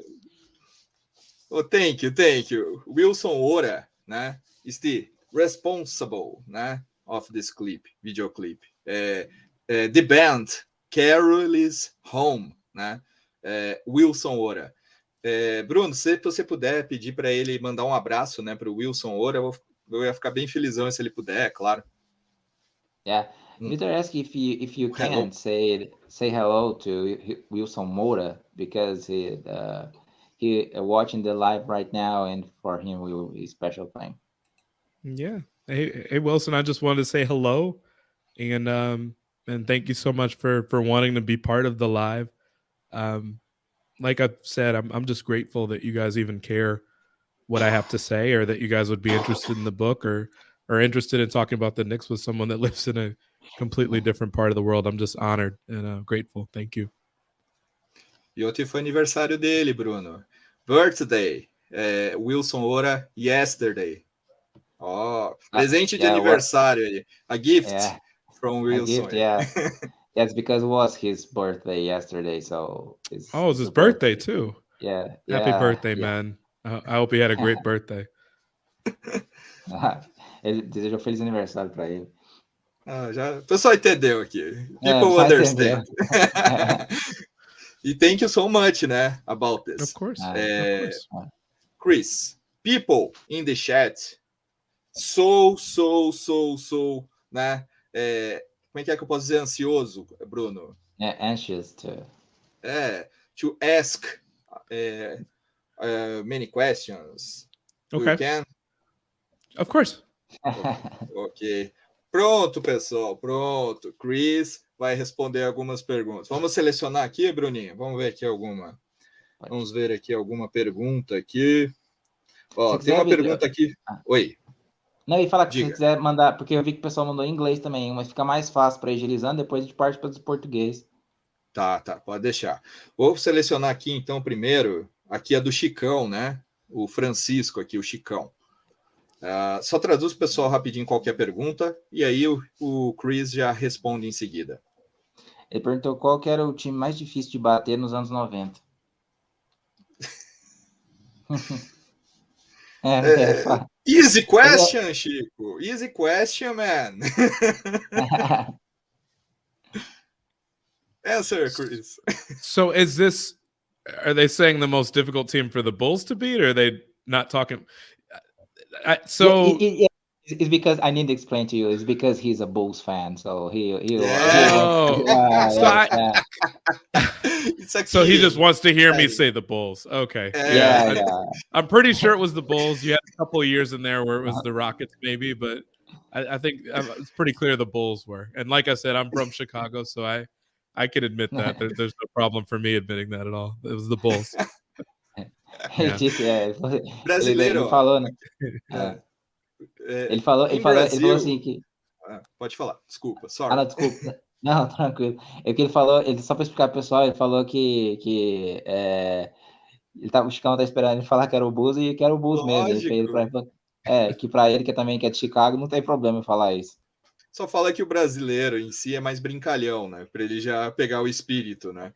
Thank you. Wilson Ora, né? Is the responsible, né? Of this video clip. The band Carol's Home, né? Wilson Ora. Bruno, se você puder pedir para ele mandar um abraço, né, para o Wilson Ora, eu ia ficar bem felizão se ele puder, claro. Yeah, Victor asked if you can say hello to Wilson Moura, because he watching the live right now, and for him will be a special thing. Yeah. Hey Wilson, I just wanted to say hello, and thank you so much for wanting to be part of the live. Like I said, I'm just grateful that you guys even care what I have to say, or that you guys would be interested in the book, or interested in talking about the Knicks with someone that lives in a completely different part of the world. I'm just honored and grateful. Thank you. E ontem foi aniversário dele, Bruno. Birthday. Wilson Ora, yesterday. Presente de aniversário aí. A gift from A Wilson. gift, yeah. Yes, because it was his birthday yesterday, so it's Oh, it's his super birthday too. Yeah, Happy yeah, birthday, yeah. man. I hope he had a great birthday. Ele desejou feliz aniversário para ele. O pessoal entendeu aqui. People só understand. entendeu. E thank you so much, né, about this. Of course. Ah, Of course. Chris, people in the chat, so, né? Como é que eu posso dizer ansioso, Bruno? Anxious to ask many questions. Okay. You can? Of course. Ok. Pronto, pessoal, pronto. Chris vai responder algumas perguntas. Vamos selecionar aqui, Bruninho? Vamos ver aqui alguma. Vamos ver aqui alguma pergunta aqui. Ó, tem uma pergunta aqui. Oi. Não, e fala que Diga. se quiser mandar, porque eu vi que o pessoal mandou em inglês também, mas fica mais fácil para agilizando, depois a gente parte para o português. Tá, pode deixar. Vou selecionar aqui, então, primeiro, aqui é do Chicão, né? O Francisco aqui, o Chicão. Só traduz, pessoal, rapidinho qualquer pergunta, e aí o Chris já responde em seguida. Ele perguntou qual que era o time mais difícil de bater nos anos 90. Easy question, Chico. Easy question, man. Answer, Chris. So are they saying the most difficult team for the Bulls to beat, or are they not talking? It's because I need to explain to you. It's because he's a Bulls fan, so so he just wants to hear me say the Bulls. Okay. Yeah. I'm pretty sure it was the Bulls. You had a couple of years in there where it was the Rockets, maybe, but I think it's pretty clear the Bulls were. And like I said, I'm from Chicago, so I can admit that. There's no problem for me admitting that at all. It was the Bulls. Ele disse, brasileiro. Ele falou, né? Ele falou assim que... Pode falar, desculpa, sorry. Não, desculpa. Não, tranquilo. É que ele falou, só para explicar pro pessoal, ele falou que o Chicão tá esperando ele falar que era o Bulls e que era o Bulls mesmo. Que para ele, que também é de Chicago, não tem problema em falar isso. Só fala que o brasileiro em si é mais brincalhão, né? Para ele já pegar o espírito, né?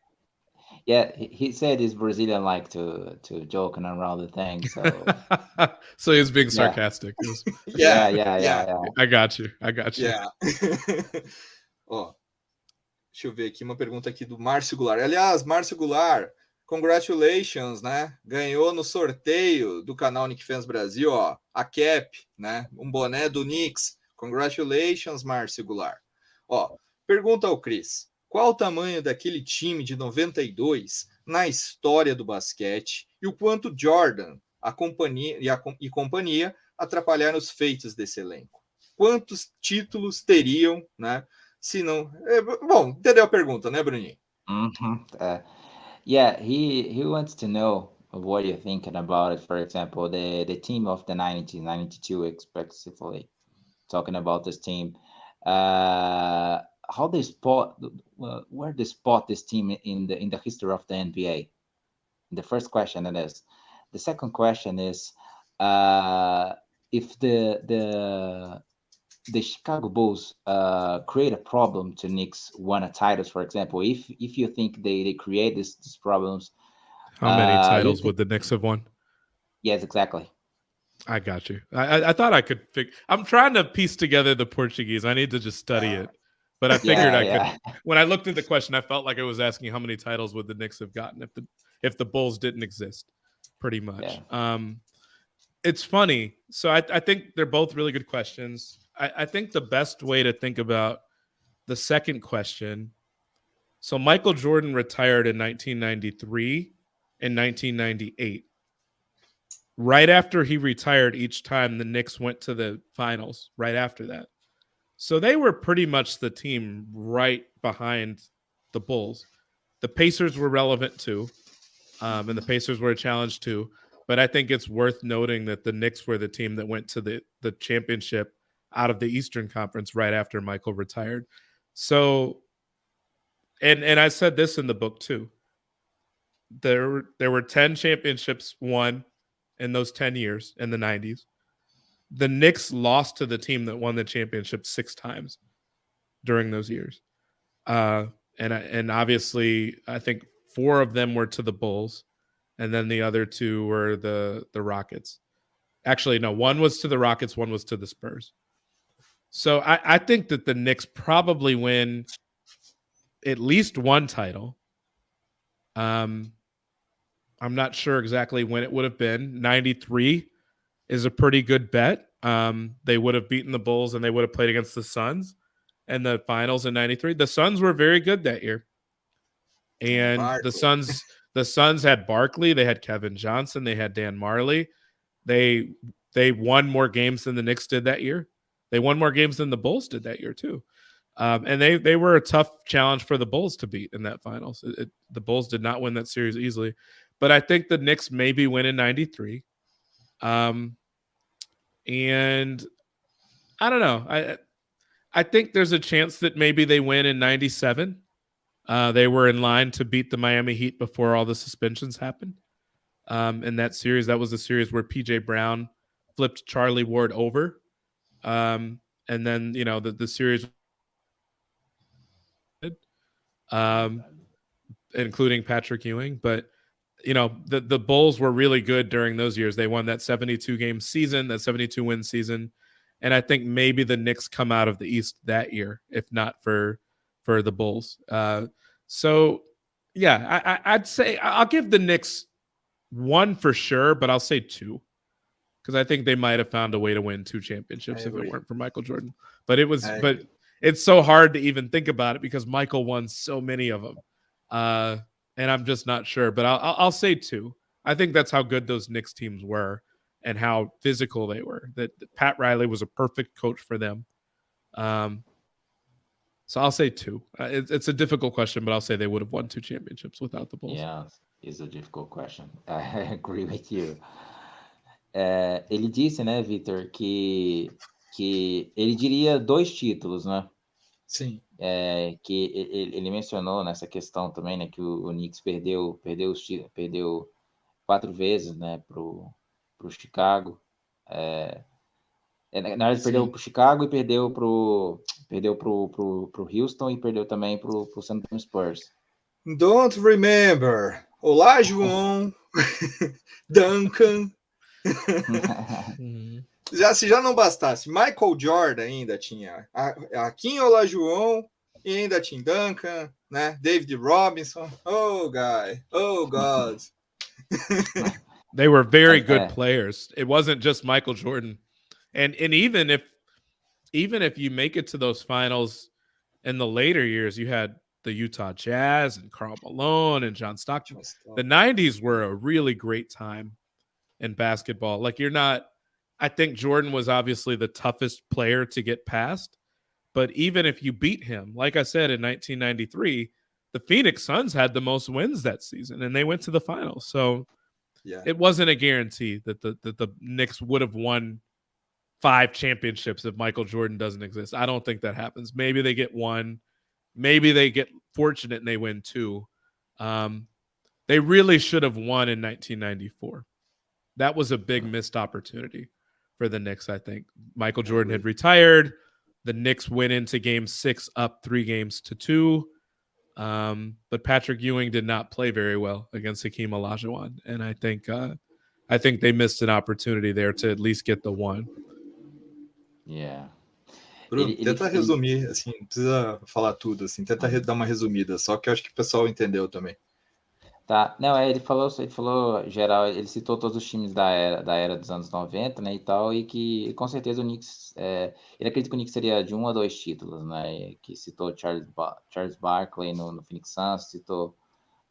Yeah, he said he's Brazilian like to joke and around the thing, so... So he's being sarcastic. Yeah. I got you. Yeah. Ó, deixa eu ver aqui uma pergunta aqui do Márcio Goulart. Aliás, Márcio Goulart, congratulations, né? Ganhou no sorteio do canal Knicks Fans Brasil, ó, a cap, né? Um boné do Knicks. Congratulations, Márcio Goulart. Ó, pergunta ao Chris. Qual o tamanho daquele time de 92 na história do basquete e o quanto Jordan e companhia atrapalharam os feitos desse elenco? Quantos títulos teriam, né? Se não... Bom, entendeu a pergunta, né, Bruninho? Yeah, he wants to know what you're thinking about it. For example, the team of the 90s, 92 especially, talking about this team. How they spot, where they spot this team in the history of the NBA? The first question it is. The second question is if the Chicago Bulls create a problem to Knicks win a titles, for example. If you think they create these problems, how many titles would the Knicks have won? Yes, exactly. I got you. I thought I could figure. I'm trying to piece together the Portuguese. I need to just study it. But I figured I could. When I looked at the question, I felt like it was asking how many titles would the Knicks have gotten if the Bulls didn't exist, pretty much. Yeah. It's funny. So I think they're both really good questions. I think the best way to think about the second question. So Michael Jordan retired in 1993 and 1998. Right after he retired, each time the Knicks went to the finals right after that. So they were pretty much the team right behind the Bulls. The Pacers were relevant too, and the Pacers were a challenge too. But I think it's worth noting that the Knicks were the team that went to the championship out of the Eastern Conference right after Michael retired. So, and I said this in the book too. There were 10 championships won in those 10 years in the 90s. The Knicks lost to the team that won the championship 6 times. during those years. And obviously, I think 4 of them were to the Bulls, and then the other 2 were the Rockets. Actually, no, 1 was to the Rockets, 1 was to the Spurs. So I think that the Knicks probably win at least 1 title. I'm not sure exactly when it would have been. 93 is a pretty good bet. They would have beaten the Bulls and they would have played against the Suns in the finals in 93. The Suns were very good that year. And Barkley. the Suns had Barkley, they had Kevin Johnson, they had Dan Marley. They won more games than the Knicks did that year. They won more games than the Bulls did that year too. And they were a tough challenge for the Bulls to beat in that finals. The Bulls did not win that series easily. But I think the Knicks maybe win in 93. And I don't know. I think there's a chance that maybe they win in 97. They were in line to beat the Miami Heat before all the suspensions happened. In that series, that was the series where P.J. Brown flipped Charlie Ward over. And then, the series, including Patrick Ewing. But, the Bulls were really good during those years. They won that 72-game season, that 72-win season. And I think maybe the Knicks come out of the East that year, if not for the Bulls. So, yeah, I'd say I'll give the Knicks 1 for sure, but I'll say 2. Because I think they might have found a way to win 2 championships if it weren't for Michael Jordan. But it's so hard to even think about it because Michael won so many of them. And I'm just not sure. But I'll say 2. I think that's how good those Knicks teams were and how physical they were. That Pat Riley was a perfect coach for them. So I'll say 2. It's a difficult question, but I'll say they would have won 2 championships without the Bulls. Yeah, it's a difficult question. I agree with you. Ele disse, né, Victor, que ele diria 2 títulos, né? Sim. Que ele mencionou nessa questão também, né, que o Knicks perdeu 4 vezes, né, pro Chicago. Na verdade, perdeu pro Chicago e perdeu pro Houston e perdeu também pro San Antonio Spurs. Don't remember. Olá, João. Duncan. Se já não bastasse, Michael Jordan ainda tinha Kim Olajuwon e ainda tinha Duncan, né? David Robinson. Oh, guy. Oh, God. They were very good players. It wasn't just Michael Jordan. And even if you make it to those finals in the later years, you had the Utah Jazz and Karl Malone and John Stockton. The 90s were a really great time in basketball. Like I think Jordan was obviously the toughest player to get past, but even if you beat him, like I said, in 1993, the Phoenix Suns had the most wins that season and they went to the finals. So it wasn't a guarantee that the Knicks would have won 5 championships if Michael Jordan doesn't exist. I don't think that happens. Maybe they get 1. Maybe they get fortunate and they win 2. They really should have won in 1994. That was a big missed opportunity for the Knicks, I think. Michael Jordan had retired. The Knicks went into game 6 up 3-2. But Patrick Ewing did not play very well against Hakeem Olajuwon. And I think they missed an opportunity there to at least get the 1. Yeah. Bruno, tenta resumir, assim, não precisa falar tudo, assim, tenta dar uma resumida, só que eu acho que o pessoal entendeu também. Tá, não, ele falou geral, ele citou todos os times da era dos anos 90, né, e tal, e que com certeza o Knicks, ele acredita que o Knicks seria de 1 a 2 títulos, né, que citou Charles Barkley no Phoenix Suns, citou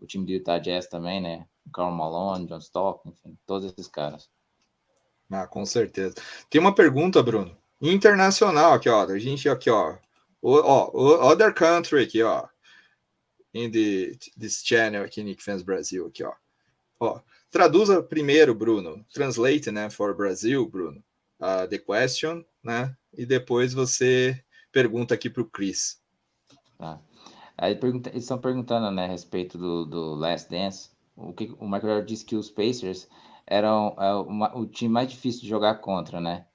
o time do Utah Jazz também, né, Karl Malone, John Stockton, enfim, todos esses caras. Ah, com certeza. Tem uma pergunta, Bruno, internacional aqui, ó, a gente aqui, ó, other country aqui, ó, in this channel aqui, Knicks Fans Brasil, aqui, ó. Traduza primeiro, Bruno, translate, né, for Brazil, Bruno, the question, né, e depois você pergunta aqui pro Chris. Tá. Aí eles estão perguntando, né, a respeito do Last Dance. O Michael Jordan disse que os Pacers eram o time mais difícil de jogar contra, né?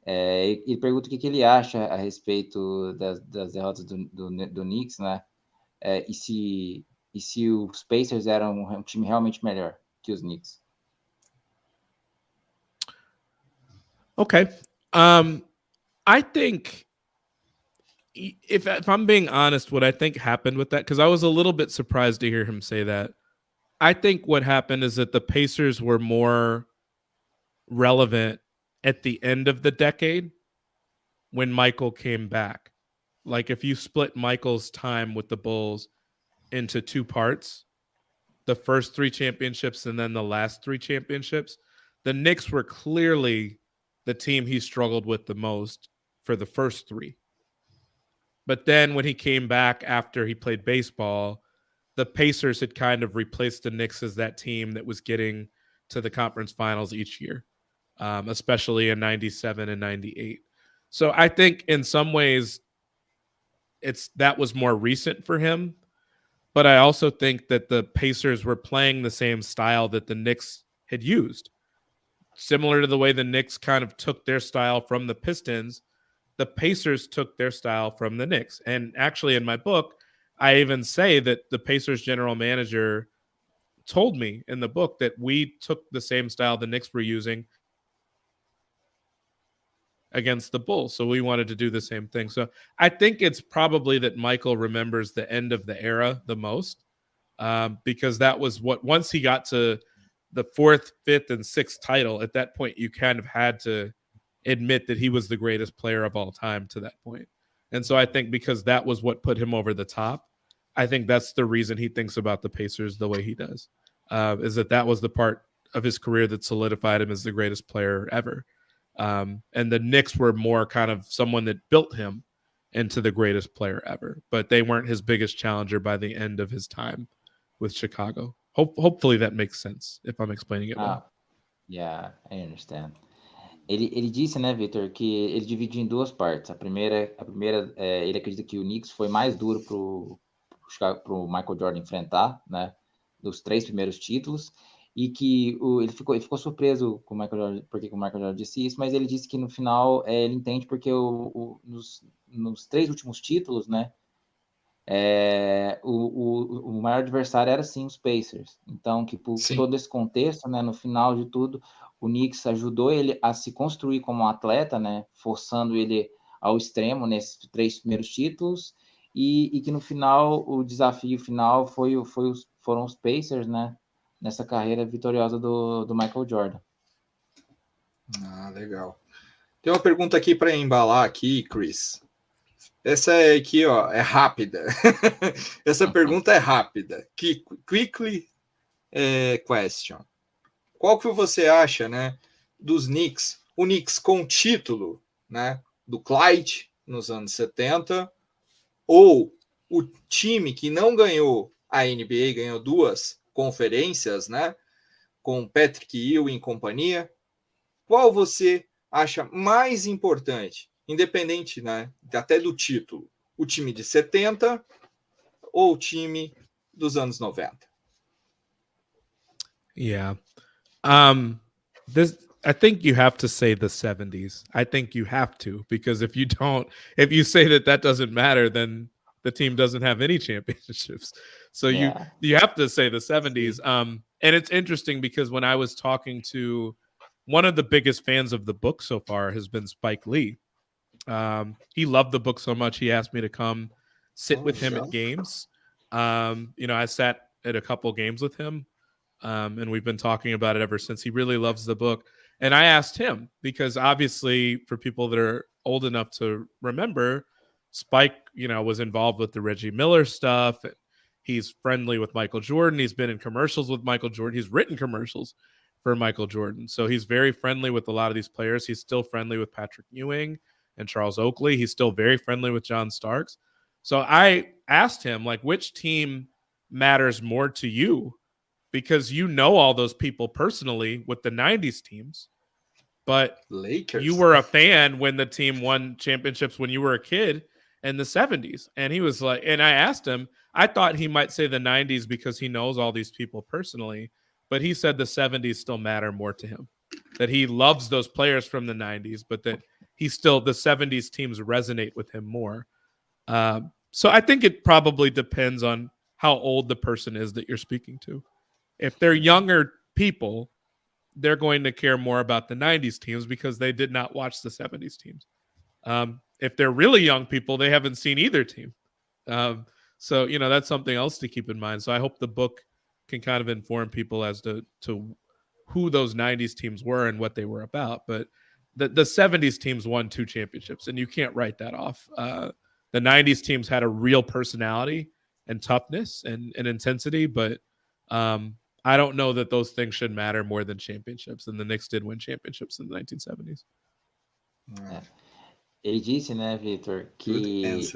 Ele pergunta o que ele acha a respeito das derrotas do Knicks, né? E se os Pacers eram um time realmente melhor que os Knicks. Okay. I think if I'm being honest, what I think happened with that, because I was a little bit surprised to hear him say that. I think what happened is that the Pacers were more relevant at the end of the decade when Michael came back. Like if you split Michael's time with the Bulls into two parts, the first 3 championships and then the last 3 championships, the Knicks were clearly the team he struggled with the most for the first 3. But then when he came back after he played baseball, the Pacers had kind of replaced the Knicks as that team that was getting to the conference finals each year, especially in 97 and 98. So I think in some ways that was more recent for him. But I also think that the Pacers were playing the same style that the Knicks had used. Similar to the way the Knicks kind of took their style from the Pistons, the Pacers took their style from the Knicks. And actually in my book, I even say that the Pacers general manager told me in the book that we took the same style the Knicks were using against the Bulls. So we wanted to do the same thing. So I think it's probably that Michael remembers the end of the era the most, because that was what, once he got to the 4th, 5th, and 6th title, at that point, you kind of had to admit that he was the greatest player of all time to that point. And so I think because that was what put him over the top, I think that's the reason he thinks about the Pacers the way he does, is that was the part of his career that solidified him as the greatest player ever. And the Knicks were more kind of someone that built him into the greatest player ever, but they weren't his biggest challenger by the end of his time with Chicago. Hopefully that makes sense if I'm explaining it well. Yeah, I understand. Ele disse, né, Victor, que ele divide em 2 partes. A primeira ele acredita que o Knicks foi mais duro pro Michael Jordan enfrentar, né, dos 3 primeiros títulos, e que ele ficou surpreso com o Michael Jordan, porque o Michael Jordan disse isso, mas ele disse que no final ele entende porque nos 3 últimos títulos, né, o maior adversário era sim os Pacers. Então, que por todo esse contexto, né, no final de tudo, o Knicks ajudou ele a se construir como atleta, né, forçando ele ao extremo nesses 3 primeiros títulos, e que no final o desafio final foram os Pacers, né, nessa carreira vitoriosa do Michael Jordan. Legal. Tem uma pergunta aqui para embalar aqui, Chris. Essa aqui, ó, é rápida. Essa pergunta é rápida. Quickly question. Qual que você acha, né, dos Knicks? O Knicks com título, né, do Clyde nos anos 70, ou o time que não ganhou a NBA, ganhou 2 conferências, né, com Patrick Ewing e companhia? Qual você acha mais importante? Independente, né, até do título, o time de 70 ou o time dos anos 90? Yeah. I think you have to say the 70s. I think you have to, because if you say that doesn't matter, then the team doesn't have any championships. So you have to say the 70s. And it's interesting because when I was talking to one of the biggest fans of the book so far has been Spike Lee. He loved the book so much he asked me to come sit with him at games. I sat at a couple games with him, and we've been talking about it ever since. He really loves the book. And I asked him, because obviously for people that are old enough to remember, Spike, was involved with the Reggie Miller stuff. He's friendly with Michael Jordan. He's been in commercials with Michael Jordan. He's written commercials for Michael Jordan. So he's very friendly with a lot of these players. He's still friendly with Patrick Ewing and Charles Oakley. He's still very friendly with John Starks. So I asked him, like, which team matters more to you? Because all those people personally with the 90s teams, but Lakers. You were a fan when the team won championships when you were a kid in the 70s. And he was like, and I asked him, I thought he might say the 90s because he knows all these people personally, but he said the 70s still matter more to him, that he loves those players from the 90s, but that the 70s teams resonate with him more. So I think it probably depends on how old the person is that you're speaking to. If they're younger people, they're going to care more about the 90s teams because they did not watch the 70s teams. If they're really young people, they haven't seen either team. So, that's something else to keep in mind. So I hope the book can kind of inform people as to who those 90s teams were and what they were about. But the 70s teams won 2 championships, and you can't write that off. The 90s teams had a real personality and toughness and intensity, but I don't know that those things should matter more than championships, and the Knicks did win championships in the 1970s. Ele disse, né, Victor, que...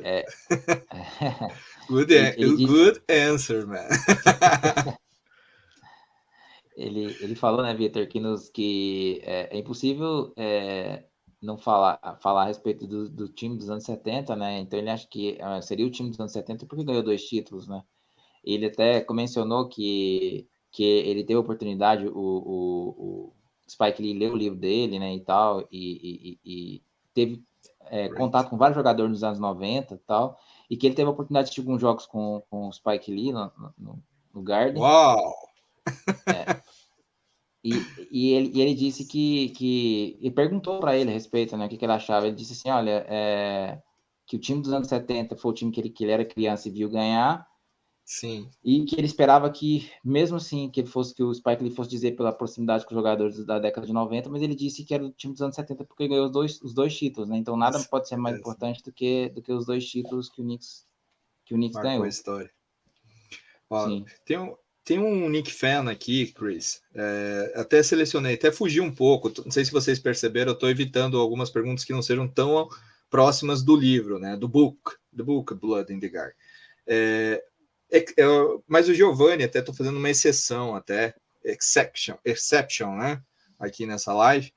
Good answer, man. ele falou, né, Victor, que é impossível não falar a respeito do time dos anos 70, né? Então ele acha que seria o time dos anos 70 porque ganhou 2 títulos, né? Ele até mencionou que ele teve a oportunidade, o Spike Lee leu o livro dele, né, e tal, e teve contato com vários jogadores nos anos 90 e tal, e que ele teve a oportunidade de assistir alguns jogos com o Spike Lee no Garden. Uau! E ele disse que e perguntou para ele a respeito, né, o que ele achava. Ele disse assim, olha, que o time dos anos 70 foi o time que ele era criança e viu ganhar. Sim. E que ele esperava que, mesmo assim, que o Spike Lee fosse dizer pela proximidade com os jogadores da década de 90, mas ele disse que era o time dos anos 70 porque ganhou os dois títulos, né? Então nada pode ser mais importante do que os 2 títulos que o Knicks ganhou. A história. Ó, tem um Knicks fan aqui, Chris. Até selecionei, até fugi um pouco. Não sei se vocês perceberam, eu estou evitando algumas perguntas que não sejam tão próximas do livro, né? Do book Blood in the Garden. Mas o Giovanni, até estou fazendo uma exceção, exception, né? Aqui nessa live.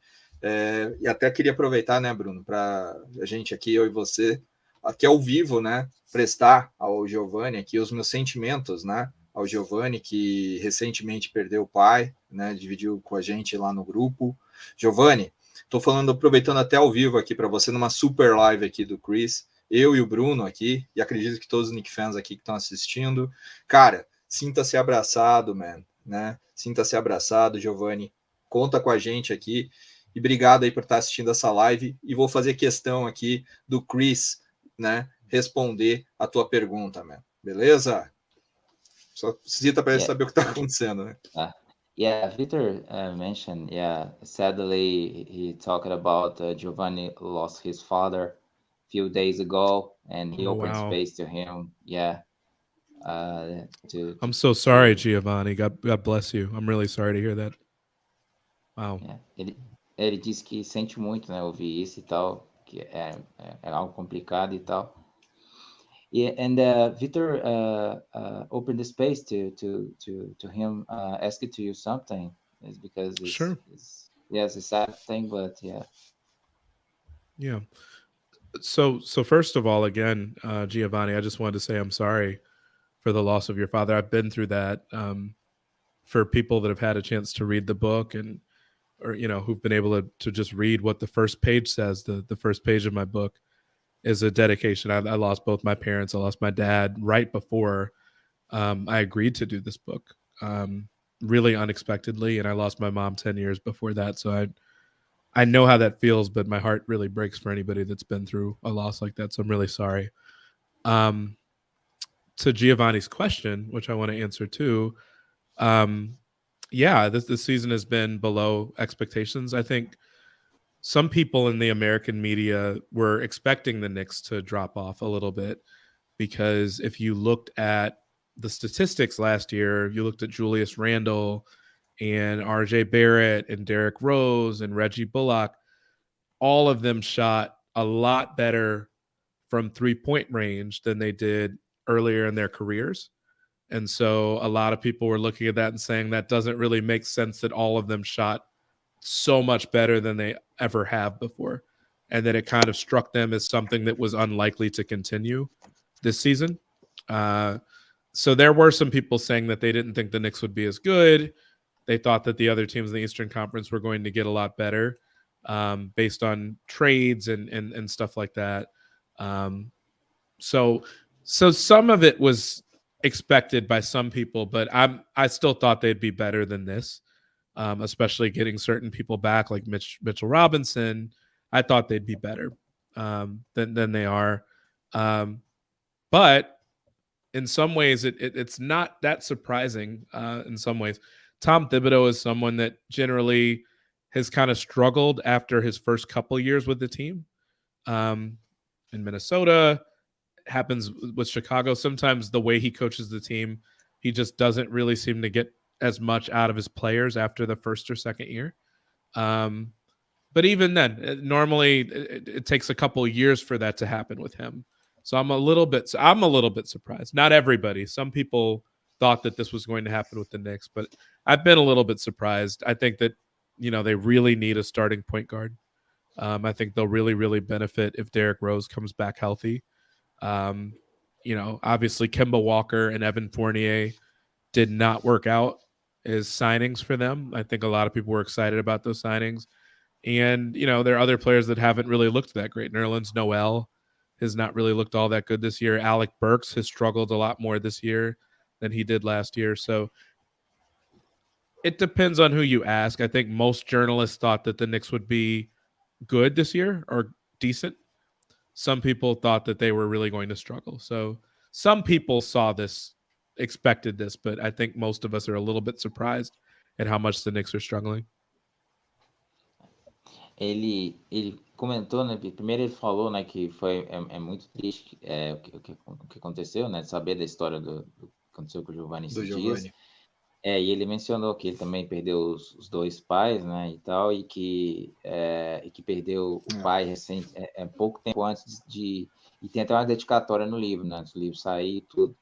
E até queria aproveitar, né, Bruno, para a gente aqui, eu e você, aqui ao vivo, né? Prestar ao Giovanni aqui os meus sentimentos, né? Ao Giovanni, que recentemente perdeu o pai, né? Dividiu com a gente lá no grupo. Giovanni, estou aproveitando até ao vivo aqui para você, numa super live aqui do Chris. Eu e o Bruno aqui, e acredito que todos os Knicks fans aqui que estão assistindo. Cara, sinta-se abraçado, man, né? Sinta-se abraçado, Giovanni. Conta com a gente aqui. E obrigado aí por estar assistindo essa live. E vou fazer questão aqui do Chris, né? Responder a tua pergunta, man. Beleza? Só cita para ele saber o que está acontecendo, né? Victor mentioned, sadly, he talked about Giovanni lost his father few days ago, and he opened space to him. I'm so sorry, Giovanni. God bless you. I'm really sorry to hear that. Wow. Ele disse que sente muito, né, ouvir isso e tal, que é algo complicado e tal. And Victor opened the space to him, ask it to you something. It's because it's a sad thing, but yeah. So first of all, again, Giovanni, I just wanted to say I'm sorry for the loss of your father. I've been through that. For people that have had a chance to read the book or who've been able to just read what the first page says, the first page of my book is a dedication. I lost both my parents. I lost my dad right before I agreed to do this book, really unexpectedly, and I lost my mom 10 years before that. So I know how that feels, but my heart really breaks for anybody that's been through a loss like that. So I'm really sorry. To Giovanni's question, which I want to answer too. This season has been below expectations. I think some people in the American media were expecting the Knicks to drop off a little bit because if you looked at the statistics last year, you looked at Julius Randle and RJ Barrett and Derrick Rose and Reggie Bullock, all of them shot a lot better from 3-point range than they did earlier in their careers. And so a lot of people were looking at that and saying that doesn't really make sense that all of them shot so much better than they ever have before. And that it kind of struck them as something that was unlikely to continue this season. So there were some people saying that they didn't think the Knicks would be as good. They thought that the other teams in the Eastern Conference were going to get a lot better. based on trades and stuff like that. So some of it was expected by some people, but I still thought they'd be better than this, especially getting certain people back like Mitchell Robinson. I thought they'd be better than they are. But in some ways, it's not that surprising. In some ways, Tom Thibodeau is someone that generally has kind of struggled after his first couple years with the team. In Minnesota, happens with Chicago. Sometimes the way he coaches the team, he just doesn't really seem to get as much out of his players after the first or second year. But even then, normally it takes a couple of years for that to happen with him. So I'm a little bit surprised. Not everybody. Some people thought that this was going to happen with the Knicks, but I've been a little bit surprised. I think that, they really need a starting point guard. I think they'll really, really benefit if Derrick Rose comes back healthy. Obviously Kemba Walker and Evan Fournier did not work out as signings for them. I think a lot of people were excited about those signings. And, there are other players that haven't really looked that great. Nerlens Noel has not really looked all that good this year. Alec Burks has struggled a lot more this year than he did last year. So it depends on who you ask. I think most journalists thought that the Knicks would be good this year or decent. Some people thought that they were really going to struggle. So some people saw this, expected this, but I think most of us are a little bit surprised at how much the Knicks are struggling. Ele comentou, né? Primeiro ele falou, né, que é muito triste o que aconteceu, né? De saber da história do que aconteceu com o Giovanni esses dias. E ele mencionou que ele também perdeu os dois pais, né? E tal, e que perdeu o pai recente, pouco tempo antes e tem até uma dedicatória no livro, né? Antes do livro sair e tudo.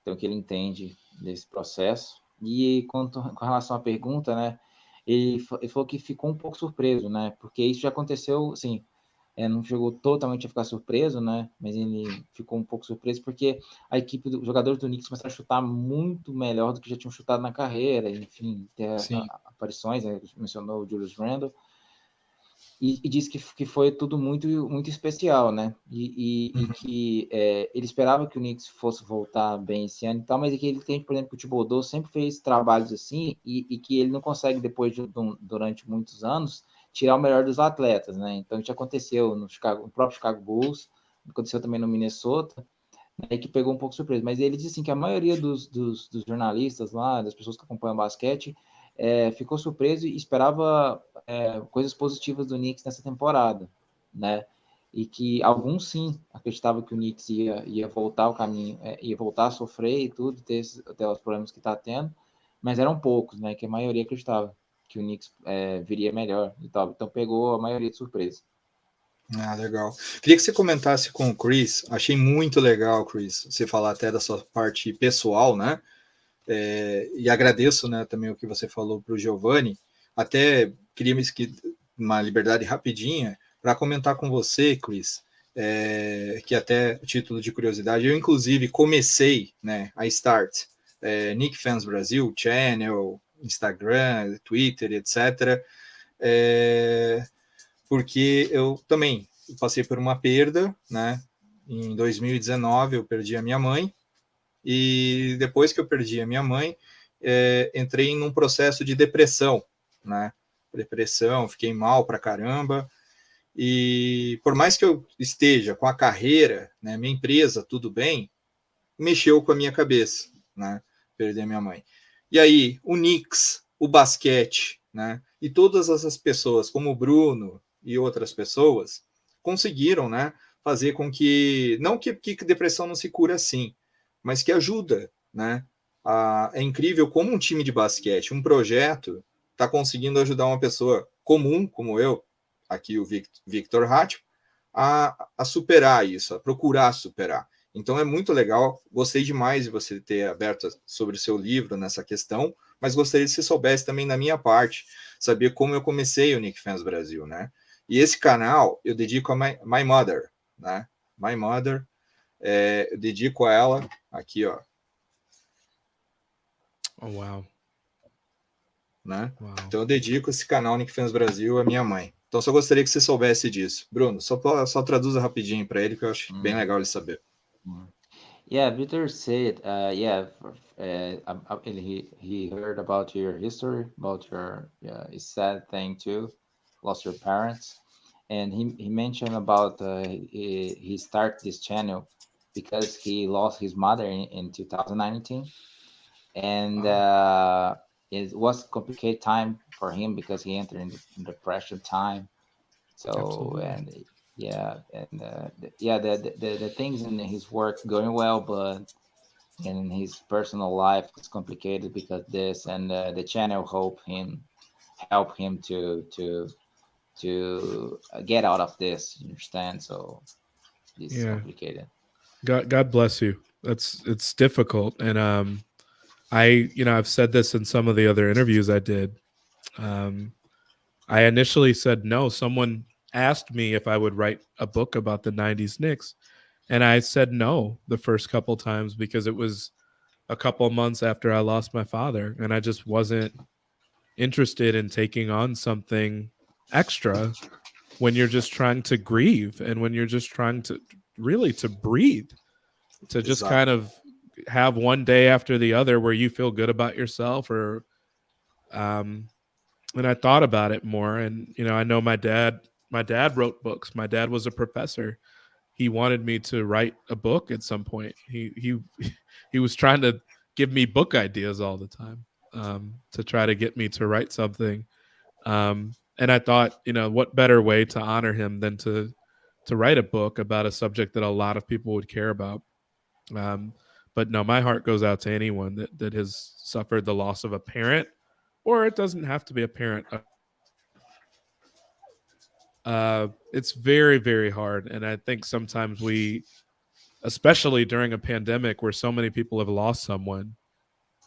Então, que ele entende desse processo. E com relação à pergunta, né? Ele falou que ficou um pouco surpreso, né? Porque isso já aconteceu, assim, não chegou totalmente a ficar surpreso, né? Mas ele ficou um pouco surpreso porque a equipe dos jogadores do Knicks começaram a chutar muito melhor do que já tinham chutado na carreira, enfim, ter aparições, né? Mencionou o Julius Randle, e disse que foi tudo muito, muito especial, né? E que ele esperava que o Knicks fosse voltar bem esse ano e tal, mas que ele tem, por exemplo, que o Thibodeau sempre fez trabalhos assim e que ele não consegue, durante muitos anos, tirar o melhor dos atletas, né? Então, isso aconteceu no próprio Chicago Bulls, aconteceu também no Minnesota, né, que pegou um pouco surpresa. Mas ele disse assim, que a maioria dos jornalistas lá, das pessoas que acompanham basquete, ficou surpreso e esperava coisas positivas do Knicks nessa temporada, né? E que alguns sim acreditavam que o Knicks ia voltar ao caminho, ia voltar a sofrer e tudo, ter os problemas que está tendo, mas eram poucos, né? Que a maioria acreditava que o Knicks viria melhor e tal. Então pegou a maioria de surpresa. Legal. Queria que você comentasse com o Chris. Achei muito legal, Chris, você falar até da sua parte pessoal, né? E agradeço, né, também o que você falou para o Giovanni. Até queria uma liberdade rapidinha para comentar com você, Chris, que até título de curiosidade, eu inclusive comecei, né, a start Knicks Fans Brasil, channel, Instagram, Twitter, etc. Porque eu também passei por uma perda, né? Em 2019 eu perdi a minha mãe, e depois que eu perdi a minha mãe, entrei num processo de depressão, né? Depressão, fiquei mal pra caramba, e por mais que eu esteja com a carreira, né, minha empresa, tudo bem, mexeu com a minha cabeça, né? Perder a minha mãe. E aí, o Knicks, o basquete, né? E todas essas pessoas, como o Bruno e outras pessoas, conseguiram, né, fazer com que, não que depressão não se cura assim, mas que ajuda, né? É incrível como um time de basquete, um projeto, está conseguindo ajudar uma pessoa comum, como eu, aqui o Victor Hatschbach, a superar isso, a procurar superar. Então é muito legal, gostei demais de você ter aberto sobre o seu livro nessa questão, mas gostaria que você soubesse também da minha parte, saber como eu comecei o Knicks Fans Brasil, né? E esse canal eu dedico a my mother, né? My mother, eu dedico a ela, aqui, ó. Oh, wow. Né? Wow. Então eu dedico esse canal Knicks Fans Brasil à minha mãe. Então, só gostaria que você soubesse disso. Bruno, só traduza rapidinho para ele, que eu acho bem legal ele saber. Yeah, Victor said, he heard about your history, about your sad thing too, lost your parents, and he mentioned about he started this channel because he lost his mother in 2019, and it was a complicated time for him because he entered in depression time. So Absolutely. and the things in his work going well, but in his personal life it's complicated because this, and the channel help him to get out of this, you understand? So this is complicated. God bless you. It's difficult, and I've said this in some of the other interviews I did. I initially said no. Someone asked me if I would write a book about the 90s Knicks, and I said no the first couple times because it was a couple months after I lost my father, and I just wasn't interested in taking on something extra when you're just trying to grieve and when you're just trying to really to breathe, to just kind of have one day after the other where you feel good about yourself. Or and I thought about it more, and I know my dad wrote books. My dad was a professor. He wanted me to write a book at some point. He was trying to give me book ideas all the time, to try to get me to write something. And I thought, what better way to honor him than to write a book about a subject that a lot of people would care about. But no, my heart goes out to anyone that has suffered the loss of a parent, or it doesn't have to be a parent. It's very, very hard. And I think sometimes we, especially during a pandemic where so many people have lost someone,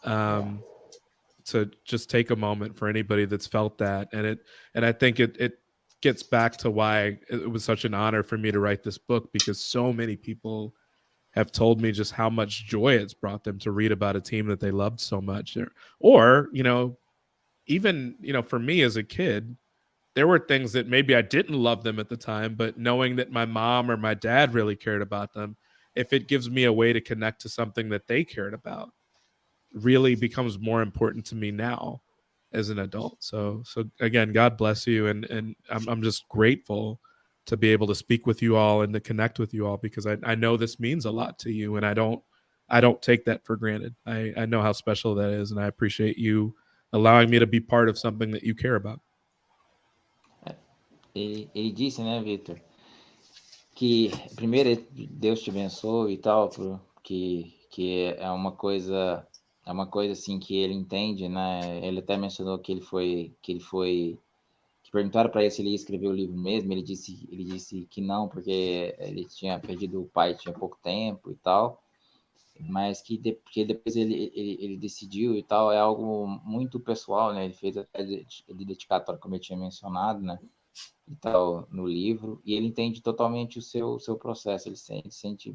to just take a moment for anybody that's felt that. And I think it gets back to why it was such an honor for me to write this book, because so many people have told me just how much joy it's brought them to read about a team that they loved so much. Or even, for me as a kid, there were things that maybe I didn't love them at the time, but knowing that my mom or my dad really cared about them, if it gives me a way to connect to something that they cared about, really becomes more important to me now as an adult. So again, God bless you. And I'm just grateful to be able to speak with you all and to connect with you all, because I know this means a lot to you, and I don't take that for granted. I know how special that is, and I appreciate you allowing me to be part of something that you care about. Ele disse, né, Victor, que primeiro Deus te abençoe e tal, que é uma coisa assim que ele entende, né? Ele até mencionou que perguntaram para ele se ele ia escrever o livro mesmo. Ele disse que não, porque ele tinha perdido o pai tinha pouco tempo e tal, mas que depois ele decidiu e tal. É algo muito pessoal, né? Ele fez até de dedicatório, como eu tinha mencionado, né? E tal, no livro, e ele entende totalmente o seu processo. Ele se sente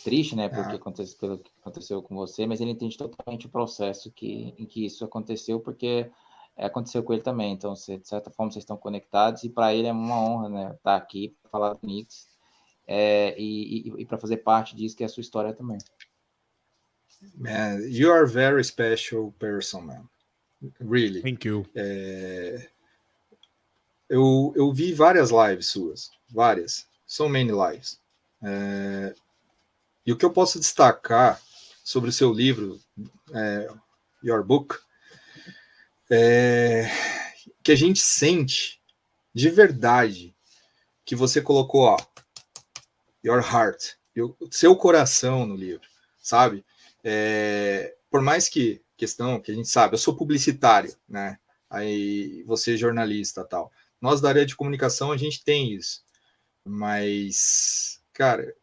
triste, né, pelo que aconteceu com você, mas ele entende totalmente o processo em que isso aconteceu, porque aconteceu com ele também. Então, de certa forma, vocês estão conectados, e para ele é uma honra, né, estar aqui para falar do Knicks, e para fazer parte disso, que é a sua história também. Man, you are a very special person, man. Really. Thank you. Eu vi várias lives suas, várias, so many lives. E o que eu posso destacar sobre o seu livro, Your Book, que a gente sente de verdade que você colocou, your heart, seu coração no livro, sabe? Por mais que questão que a gente sabe, eu sou publicitário, né? Aí você é jornalista, tal. Nós da área de comunicação a gente tem isso, mas, cara,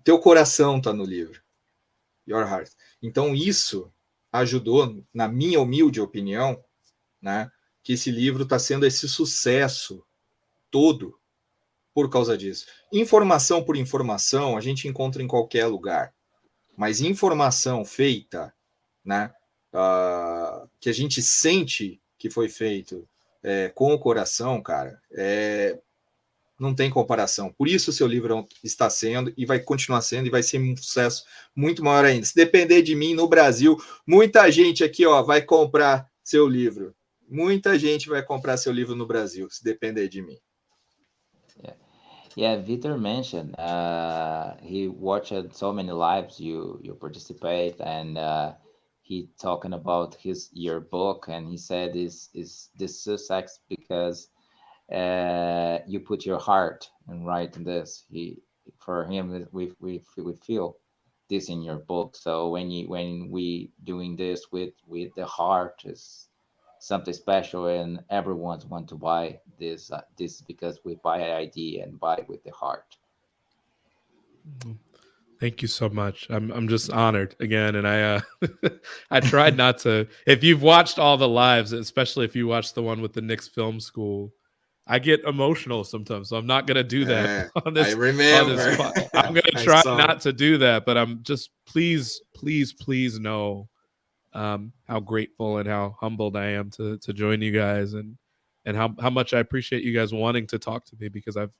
teu coração tá no livro, your heart. Então isso ajudou, na minha humilde opinião, né, que esse livro está sendo esse sucesso todo por causa disso. Informação por informação a gente encontra em qualquer lugar, mas informação feita, né, que a gente sente que foi feito com o coração, cara, não tem comparação. Por isso o seu livro está sendo e vai continuar sendo e vai ser um sucesso muito maior ainda. Se depender de mim, no Brasil, muita gente aqui, ó, vai comprar seu livro. Muita gente vai comprar seu livro no Brasil, se depender de mim. Yeah, Victor mentioned he watched so many lives you participate, and he talking about your book, and he said this success because you put your heart in writing this. For him, we feel this in your book. So when we doing this with the heart is something special, and everyone want to buy this because we buy an idea and buy with the heart. Thank you so much. I'm just honored again, and I I tried not to. If you've watched all the lives, especially if you watched the one with the Knicks Film School, I get emotional sometimes, so I'm not gonna do that on this. I remember. On this I'm gonna try not to do that, but I'm just please know how grateful and how humbled I am to join you guys, and how much I appreciate you guys wanting to talk to me, because I've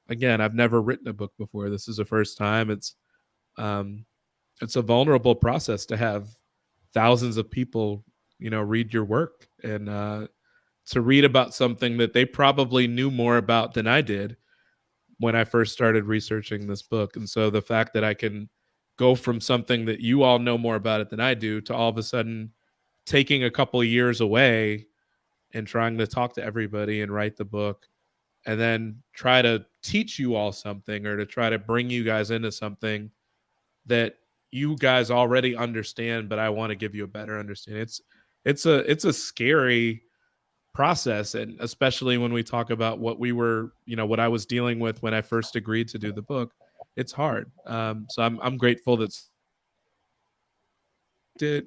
never written a book before. This is the first time. It's a vulnerable process to have thousands of people, read your work, and to read about something that they probably knew more about than I did when I first started researching this book. And so the fact that I can go from something that you all know more about it than I do to all of a sudden taking a couple of years away and trying to talk to everybody and write the book, and then try to teach you all something, or to try to bring you guys into something that you guys already understand, but I want to give you a better understanding. It's a scary process, and especially when we talk about what I was dealing with when I first agreed to do the book. It's hard. So I'm grateful that it,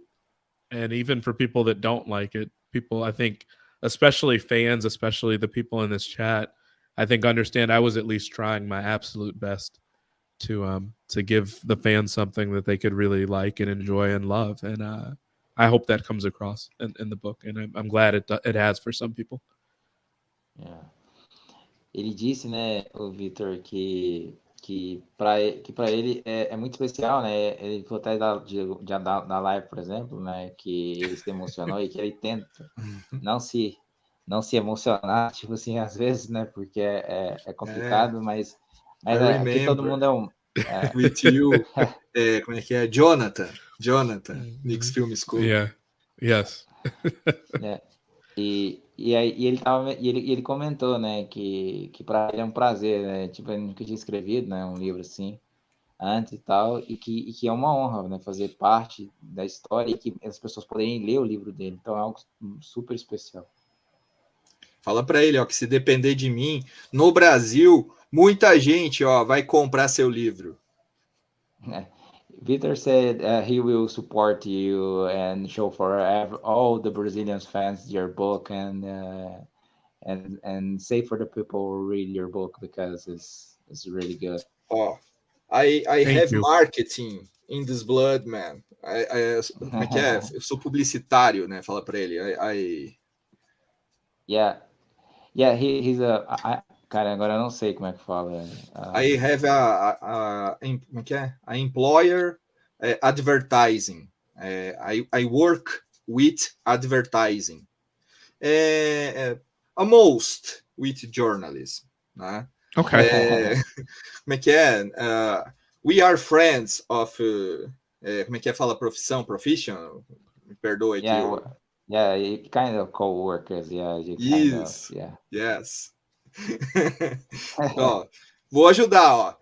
and even for people that don't like it, people, I think, especially fans, especially the people in this chat, I think understand I was at least trying my absolute best to give the fans something that they could really like and enjoy and love, and I hope that comes across in the book, and I'm glad it has for some people. Yeah. Ele disse, né, o Victor, que para ele é muito especial, né? Ele falou até da live, por exemplo, né, que ele se emocionou e que ele tenta não se emocionar, tipo assim, às vezes, né, porque é complicado, mas aqui todo mundo é um... With you, como é que é? Jonathan, Knicks Film School. Yeah, yes. E ele comentou, né, que para ele é um prazer, né, tipo, ele nunca tinha escrevido, né, um livro assim antes e tal, e que é uma honra, né, fazer parte da história e que as pessoas poderem ler o livro dele. Então é algo super especial. Fala para ele, ó, que se depender de mim, no Brasil, muita gente, ó, vai comprar seu livro. Victor said he will support you and show for all the Brazilian fans your book, and say for the people who read your book, because it's really good. Ó, I have marketing in this blood, man. Como é que é? Eu sou publicitário, né? Fala para ele. Yeah, he's cara, agora eu não sei como é que fala. I have como é que é? A employer advertising. I work with advertising. Almost with journalism, né? Okay. Como é que é? We are friends of... como é que é? Fala profession? Me perdoe aqui. Yeah, kind of co-workers. Yeah, Yes. Yes. Ó, vou ajudar, ó.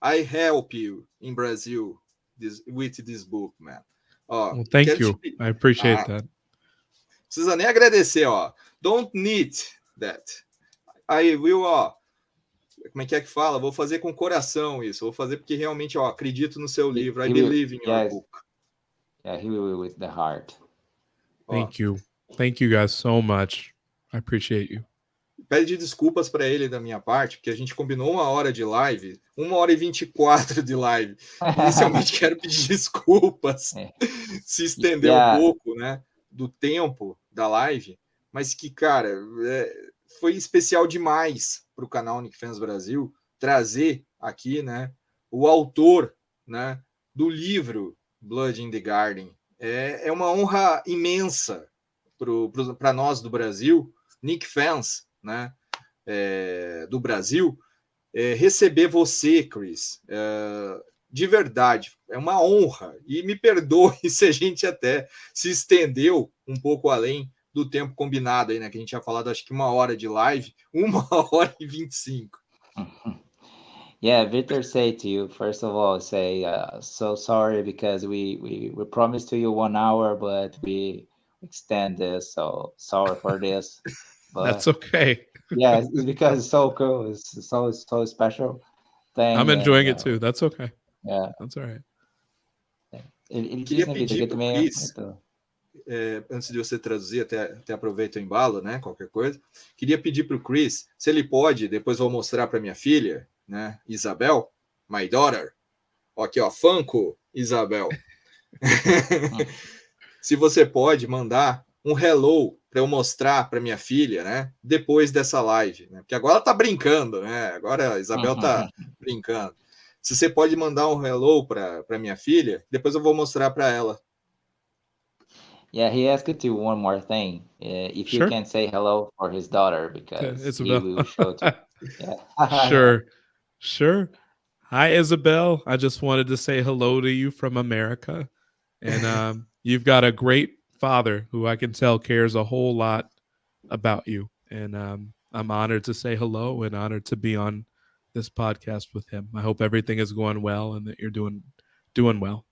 I help you in Brazil with this book, man. Ó, well, thank you. I appreciate that. Precisa nem agradecer, ó. Don't need that. I will, ó. Como é que fala? Vou fazer com o coração isso. Vou fazer porque realmente, ó, acredito no seu livro. I believe in your book. Yeah, he will with the heart. Thank you. Thank you guys so much. I appreciate you. Pede desculpas para ele da minha parte, porque a gente combinou 1 hora de live, 1h24 de live. Inicialmente quero pedir desculpas se estender um pouco, né, do tempo da live, mas que, cara, foi especial demais para o canal Knicks Fans Brasil trazer aqui, né, o autor, né, do livro Blood in the Garden. É uma honra imensa para nós do Brasil, Knicks Fans, né, do Brasil, receber você, Chris, de verdade, é uma honra, e me perdoe se a gente até se estendeu um pouco além do tempo combinado aí, né, que a gente tinha falado, acho que 1 hora de live, 1h25. Yeah, Victor, say to you, first of all, say, so sorry because we promised to you 1 hour, but we extend this, so sorry for this. But That's okay. yeah, it's because it's so cool. It's so special thing. I'm enjoying it too. That's okay. Yeah. That's all right. Ele Queria diz, né, Vitor, pedir que para o também Chris, antes de você traduzir, até aproveita o embalo, né, qualquer coisa, queria pedir para o Chris, se ele pode, depois vou mostrar para minha filha, né, Isabel, my daughter, aqui, ó, Funko, Isabel. Se você pode mandar um hello para eu mostrar para minha filha, né, depois dessa live, né, porque agora ela tá brincando, né, agora a Isabel tá brincando. Se você pode mandar um hello para minha filha, depois eu vou mostrar para ela. Yeah, he asked you one more thing. If you Sure. can say hello for his daughter, because he Isabel. will show to. Yeah. Sure. Hi, Isabel. I just wanted to say hello to you from America. And you've got a great father who I can tell cares a whole lot about you. And I'm honored to say hello and honored to be on this podcast with him. I hope everything is going well and that you're doing well.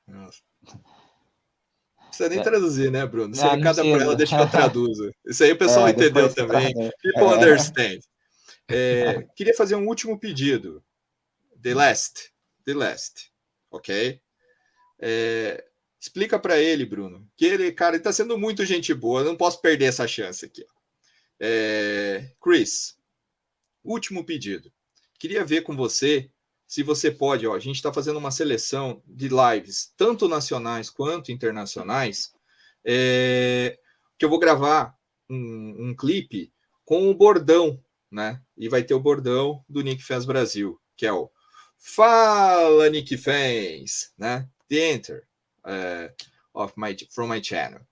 Nossa. Não precisa nem traduzir, né, Bruno? Você Não recada para ela, deixa que eu traduzo. Isso aí o pessoal entendeu também. People understand. Queria fazer um último pedido. The last. Ok? Explica para ele, Bruno, que ele, cara, ele tá sendo muito gente boa, eu não posso perder essa chance aqui. Chris, último pedido. Queria ver com você se você pode, a gente está fazendo uma seleção de lives, tanto nacionais quanto internacionais, que eu vou gravar um clipe com o bordão, né? E vai ter o bordão do Knicks Fans Brasil, que é o Fala, Knicks Fans, né? The enter from my channel.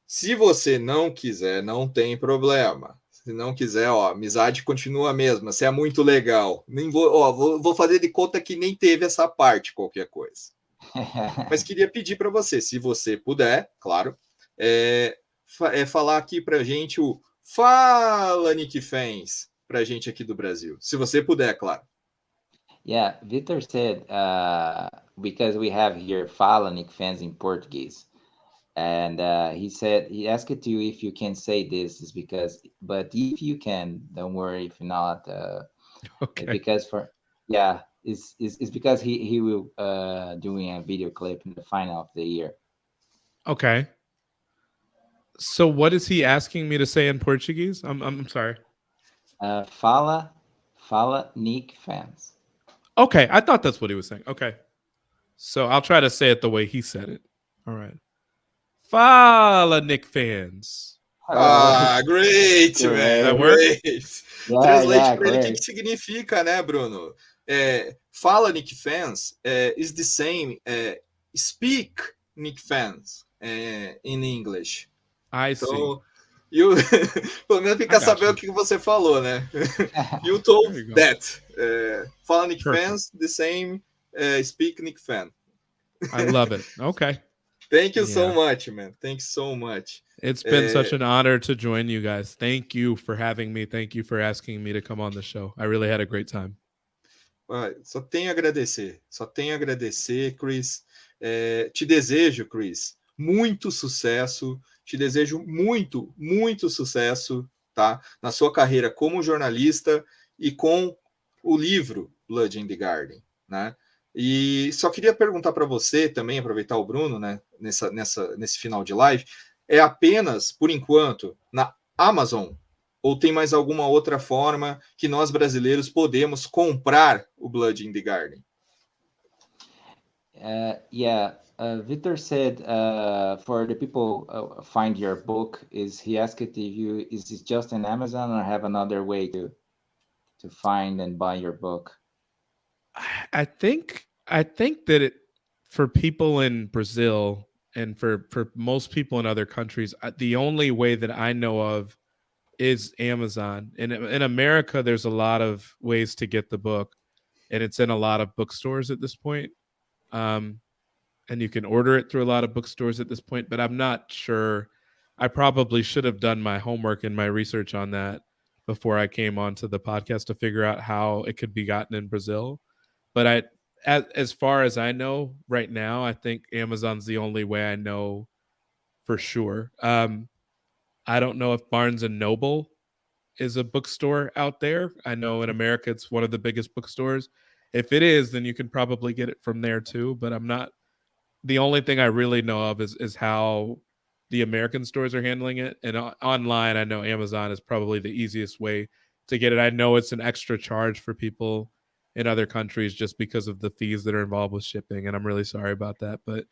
Se você não quiser, não tem problema. Se não quiser, amizade continua a mesma. Você é muito legal. Nem vou fazer de conta que nem teve essa parte, qualquer coisa. Mas queria pedir para você, se você puder, claro, falar aqui para a gente o Fala, Knicks Fans, para a gente aqui do Brasil. Se você puder, claro. Yeah, Victor said, because we have here Fala Knicks Fans in Portuguese. And he said, he asked you if you can say this, is because, but if you can, don't worry. If not, Okay. Because it's because he will doing a video clip in the final of the year. Okay. So what is he asking me to say in Portuguese? I'm sorry. Fala Knicks Fans. Okay, I thought that's what he was saying. Okay. So I'll try to say it the way he said it. All right. Fala, Knicks Fans. Great, man. Great. Translate para ele o que significa, né, Bruno? Fala, Knicks Fans is the same. Speak, Knicks Fans in English. I see. Pelo menos fica sabendo o que você falou, né? You told that. Fala, Knicks Fans, the same. Speak, Knicks Fan. I love it. Okay. Thank you so much, man. Thank you so much. It's been such an honor to join you guys. Thank you for having me. Thank you for asking me to come on the show. I really had a great time. Só tenho a agradecer, Chris. Te desejo, Chris, muito sucesso. Te desejo muito, muito sucesso, tá? Na sua carreira como jornalista e com o livro Blood in the Garden, né? E só queria perguntar para você também, aproveitar o Bruno, né, nesse final de live, é apenas, por enquanto, na Amazon? Ou tem mais alguma outra forma que nós brasileiros podemos comprar o Blood in the Garden? Yeah, Victor said, for the people find your book, he asked if is it just in Amazon or have another way to find and buy your book? I think that it, for people in Brazil and for most people in other countries, the only way that I know of is Amazon. In America, there's a lot of ways to get the book, and it's in a lot of bookstores at this point. And you can order it through a lot of bookstores at this point, but I'm not sure. I probably should have done my homework and my research on that before I came onto the podcast to figure out how it could be gotten in Brazil. But as far as I know right now, I think Amazon's the only way I know for sure. I don't know if Barnes and Noble is a bookstore out there. I know in America it's one of the biggest bookstores. If it is, then you can probably get it from there too. But I'm not. The only thing I really know of is how the American stores are handling it. And online, I know Amazon is probably the easiest way to get it. I know it's an extra charge for people in other countries just because of the fees that are involved with shipping, and I'm really sorry about that. But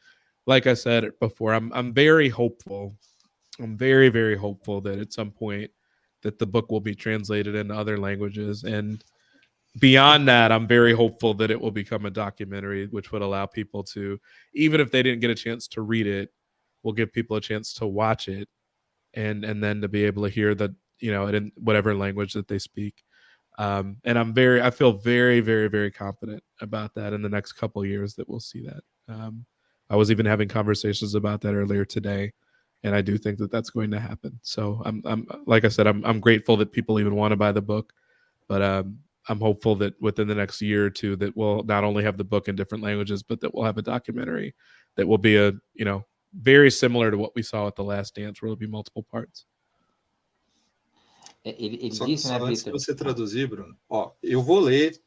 like I said before, I'm very hopeful. I'm very, very hopeful that at some point that the book will be translated into other languages. And beyond that, I'm very hopeful that it will become a documentary, which would allow people to, even if they didn't get a chance to read it, will give people a chance to watch it and then to be able to hear that, it in whatever language that they speak. And I feel very, very, very confident about that in the next couple of years that we'll see that. I was even having conversations about that earlier today, and I do think that that's going to happen. So I'm like I said, I'm grateful that people even want to buy the book, but I'm hopeful that within the next year or two that we'll not only have the book in different languages, but that we'll have a documentary that will be very similar to what we saw at The Last Dance, where it'll be multiple parts. Ele Só disse, né, antes de Victor? você traduzir, Bruno, eu vou ler.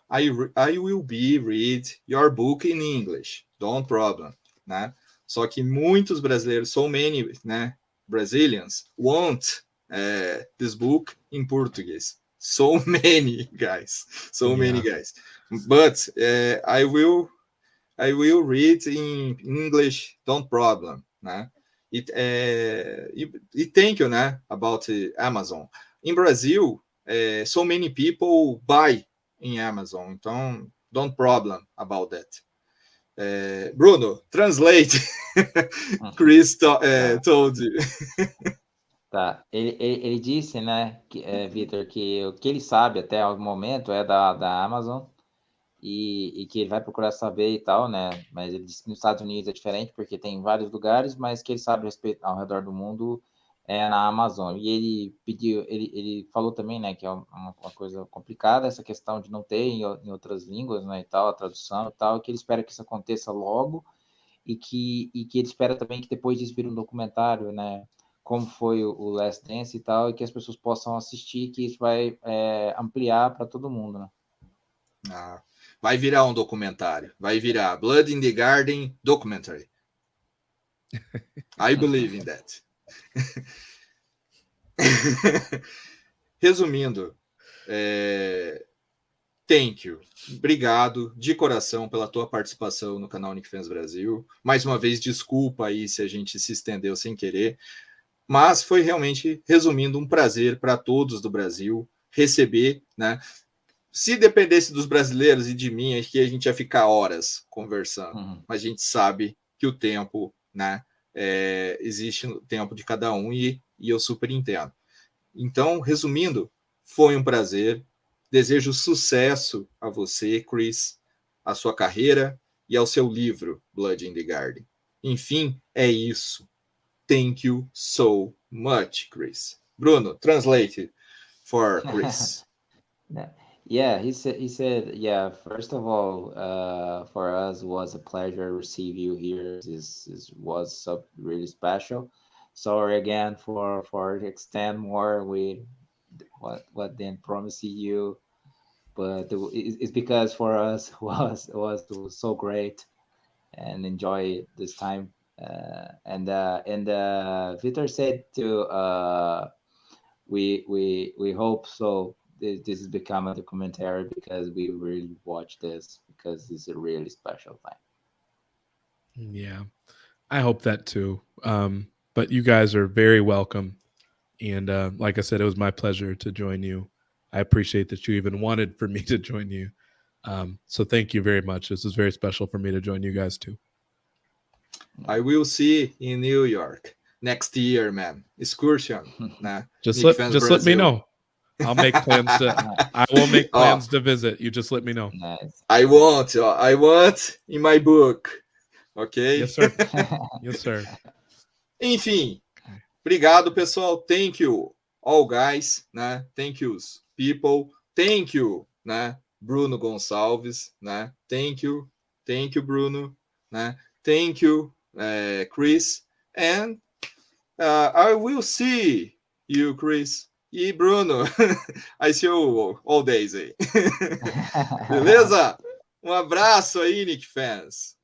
I will be read your book in English, don't problem, né? Só que muitos brasileiros, so many, né, Brazilians want this book in Portuguese. So many guys, many guys. But I will read in English, don't problem, né? E thank you, né, about Amazon. In Brazil, so many people buy in Amazon, então don't problem about that. Bruno, translate. Chris told you. Tá. Ele disse, né, Victor, que o que ele sabe até o momento é da Amazon e que ele vai procurar saber e tal, né? Mas ele disse que nos Estados Unidos é diferente porque tem vários lugares, mas que ele sabe a respeito ao redor do mundo é na Amazon. E ele pediu, ele falou também, né, que é uma coisa complicada essa questão de não ter em outras línguas, né, e tal, a tradução e tal, que ele espera que isso aconteça logo e que ele espera também que depois disso vire um documentário, né, como foi o Last Dance e tal, e que as pessoas possam assistir, que isso vai ampliar para todo mundo, né? Vai virar um documentário. Vai virar Blood in the Garden documentary. I believe in that. Resumindo, thank you. Obrigado de coração pela tua participação no canal Knicks Fans Brasil. Mais uma vez, desculpa aí se a gente se estendeu sem querer, mas foi realmente, resumindo, um prazer para todos do Brasil receber, né? Se dependesse dos brasileiros e de mim, acho que a gente ia ficar horas conversando, mas a gente sabe que o tempo, né, existe o tempo de cada um e eu super entendo. Então, resumindo, foi um prazer. Desejo sucesso a você, Chris, a sua carreira e ao seu livro, Blood in the Garden. Enfim, é isso. Thank you so much, Chris. Bruno, translate for Chris. Yeah, he said, yeah, first of all, for us it was a pleasure to receive you here. This was so really special. Sorry again for extend more what didn't promise you, but it's because for us was so great and enjoy this time. And Victor said to we hope so. This has become a documentary because we really watch this because it's a really special thing. Yeah, I hope that too. But you guys are very welcome. And like I said, it was my pleasure to join you. I appreciate that you even wanted for me to join you. So thank you very much. This is very special for me to join you guys too. I will see in New York next year, man. Excursion, né? Just Knicks Fans let me Brasil. know. I'll make plans I will make plans to visit. You just let me know. Nice. I want in my book. Ok? Yes, sir. Yes, sir. Enfim, obrigado, pessoal. Thank you, all guys, né? Thank you, people. Thank you, né? Bruno Gonçalves, né? Thank you, Bruno, né? Thank you, Chris, and I will see you, Chris. E Bruno, I see you all days aí. Beleza? Um abraço aí, Knicks fans.